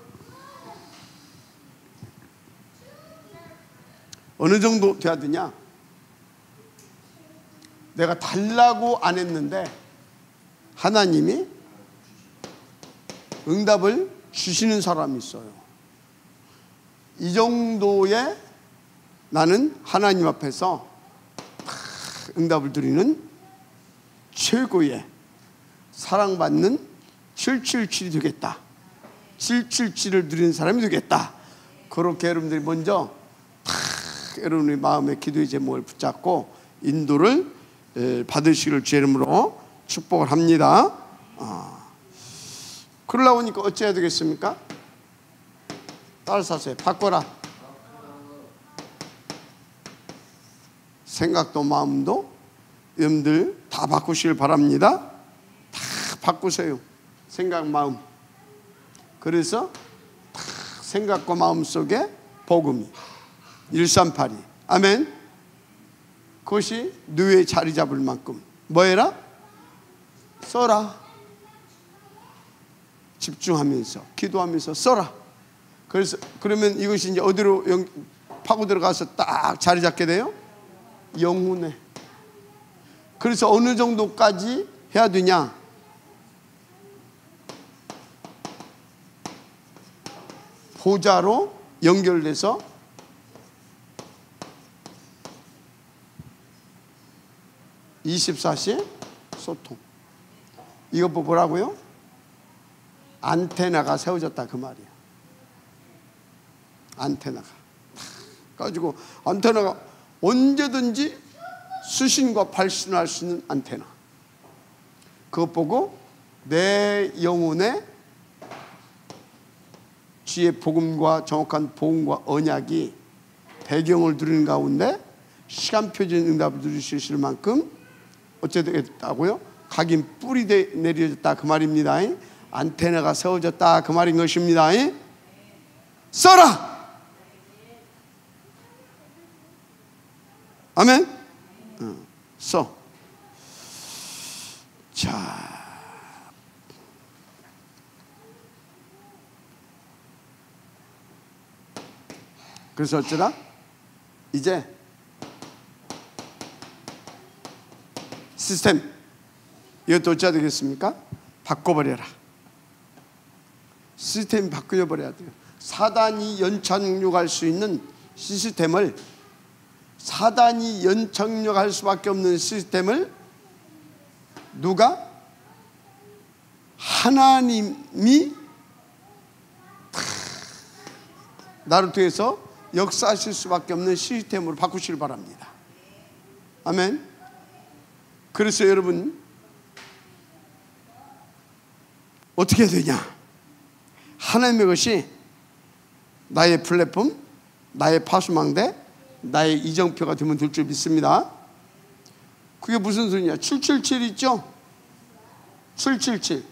어느 정도 돼야 되냐? 내가 달라고 안 했는데 하나님이 응답을 주시는 사람이 있어요. 이 정도의 나는 하나님 앞에서 응답을 드리는 최고의 사랑받는 777이 되겠다. 777을 누리는 사람이 되겠다. 그렇게 여러분들이 먼저 여러분의 마음의 기도의 제목을 붙잡고 인도를 받으시기를 주의 이름으로 축복을 합니다. 그러려고 하니까 어찌해야 되겠습니까? 따라서 하세요. 바꿔라. 생각도 마음도 여러분들 다 바꾸시길 바랍니다. 다 바꾸세요. 생각, 마음. 그래서 다 생각과 마음 속에 복음이 1382. 아멘. 그것이 뇌에 자리 잡을 만큼 뭐해라? 써라. 집중하면서 기도하면서 써라. 그래서 그러면 이것이 이제 어디로 파고 들어가서 딱 자리 잡게 돼요? 영혼에. 그래서 어느 정도까지 해야 되냐? 보좌로 연결돼서 (24시) 소통. 이거 뭐라고요? 안테나가 세워졌다 그 말이에요. 안테나가 가지고 안테나가 언제든지 수신과 발신할 수 있는 안테나. 그것 보고 내 영혼의 주의 복음과 정확한 복음과 언약이 배경을 두르는 가운데 시간표적인 응답을 누릴 수 있을 만큼 어째 되겠다고요? 각인 뿔이 내려졌다 그 말입니다. 안테나가 세워졌다 그 말인 것입니다. 써라! 아멘? 써. 자, 그래서 어쩌다? 이제 시스템 이것도 어찌해야 되겠습니까? 바꿔버려라. 시스템 바꿔버려야 돼요. 사단이 연착륙할 수 있는 시스템을, 사단이 연착륙할 수밖에 없는 시스템을 누가? 하나님이 나를 통해서 역사하실 수밖에 없는 시스템으로 바꾸시길 바랍니다. 아멘. 그래서 여러분 어떻게 해야 되냐? 하나님의 것이 나의 플랫폼, 나의 파수망대, 나의 이정표가 되면 될 줄 믿습니다. 그게 무슨 소리냐? 777 있죠? 777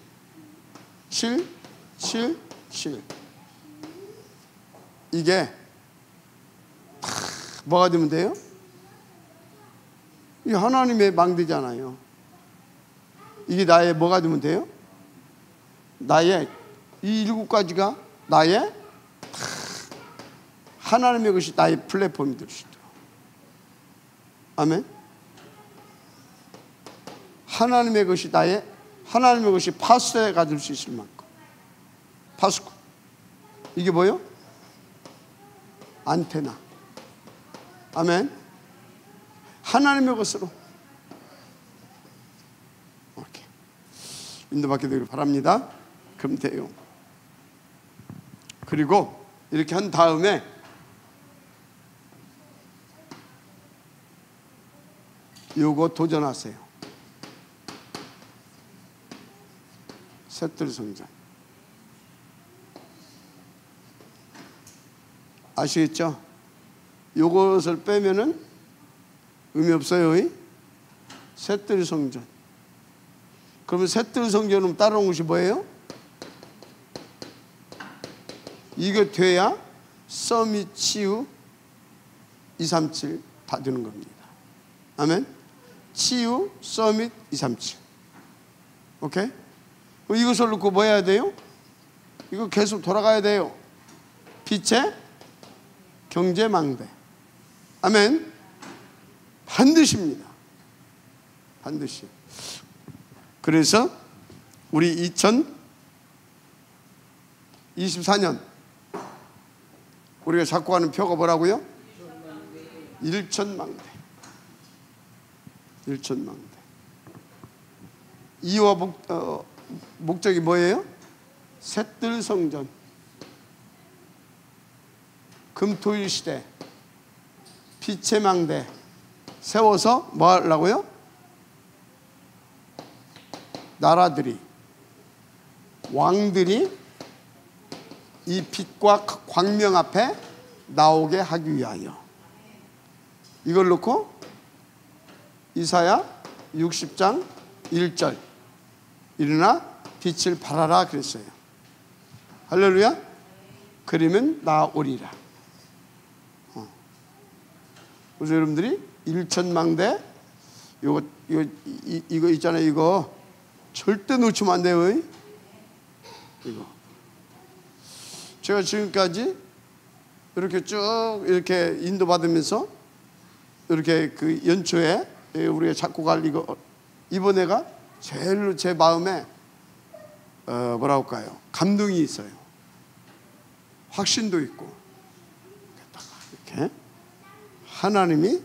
777 이게 뭐가 되면 돼요? 이게 하나님의 망대잖아요. 이게 나의 뭐가 되면 돼요? 나의 이 7가지가 나의 하나님의 것이 나의 플랫폼이 될 수 있도록. 아멘. 하나님의 것이 나의, 하나님의 것이 파수가 될 수 있을 만큼. 파수. 이게 뭐요? 안테나. 아멘. 하나님의 것으로 이렇게 인도받게 되기를 바랍니다. 그럼 돼요. 그리고 이렇게 한 다음에 요거 도전하세요. 셋들 성전. 아시겠죠? 요것을 빼면은 의미 없어요. 셋들 성전. 그러면 셋들 성전은 따라온 것이 뭐예요? 이게 돼야 서밋 치유 237 다 되는 겁니다. 아멘. 치유 서밋 237. 오케이? 이것을 놓고 뭐 해야 돼요? 이거 계속 돌아가야 돼요. 빛의 경제망대. 아멘. 반드시입니다. 반드시. 그래서 우리 2024년 우리가 잡고 가는 표가 뭐라고요? 일천망대. 일천망대. 이유와 목적이 뭐예요? 셋들 성전. 금토일 시대 빛의 망대 세워서 뭐 하려고요? 나라들이, 왕들이 이 빛과 광명 앞에 나오게 하기 위하여. 이걸 놓고 이사야 60장 1절 일어나 빛을 발하라 그랬어요. 할렐루야. 그러면 나오리라. 그래서 여러분들이 일천망대 이거 있잖아요. 이거 절대 놓치면 안 돼요. 이거 제가 지금까지 이렇게 쭉 이렇게 인도받으면서 이렇게 그 연초에 우리가 잡고 갈 이거 이번에가 제일로 제 마음에 뭐라 할까요? 감동이 있어요. 확신도 있고 이렇게 하나님이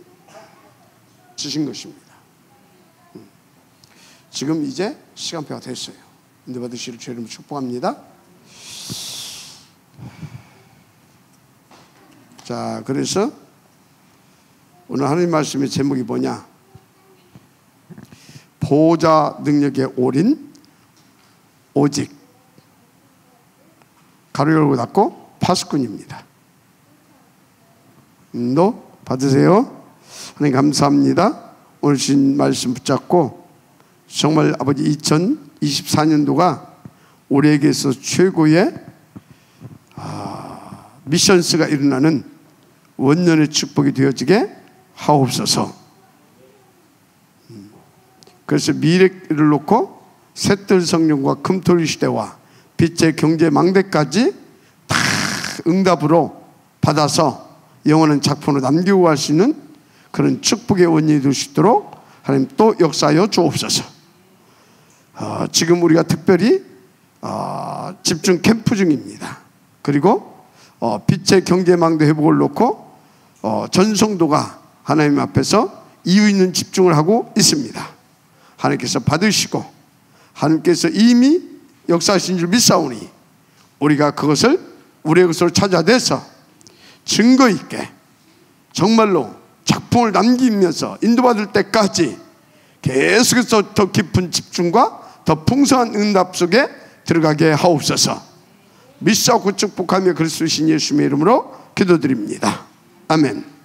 주신 것입니다. 지금 이제 시간표가 됐어요. 인도 받으실 주 이름으로 축복합니다. 자, 그래서 오늘 하나님 말씀의 제목이 뭐냐? 보호자 능력에 올인 오직 가로 열고 닫고 파수꾼입니다. 인도 받으세요. 하나님 감사합니다. 오늘 주신 말씀 붙잡고 정말 아버지 2024년도가 우리에게서 최고의 미션스가 일어나는 원년의 축복이 되어지게 하옵소서. 그래서 미래를 놓고 셋들 성령과 금토일 시대와 빛의 경제 망대까지 다 응답으로 받아서 영원한 작품으로 남기고 갈 수 있는 그런 축복의 원인이 될 수 있도록 하나님 또 역사하여 주옵소서. 지금 우리가 특별히 집중 캠프 중입니다. 그리고 빛의 경제망대 회복을 놓고 전 성도가 하나님 앞에서 이유 있는 집중을 하고 있습니다. 하나님께서 받으시고 하나님께서 이미 역사하신 줄 믿사오니 우리가 그것을 우리의 것으로 찾아내서 증거 있게 정말로 작품을 남기면서 인도받을 때까지 계속해서 더 깊은 집중과 더 풍성한 응답 속에 들어가게 하옵소서. 믿사오고 축복하며 그리스도 신 예수님의 이름으로 기도드립니다. 아멘.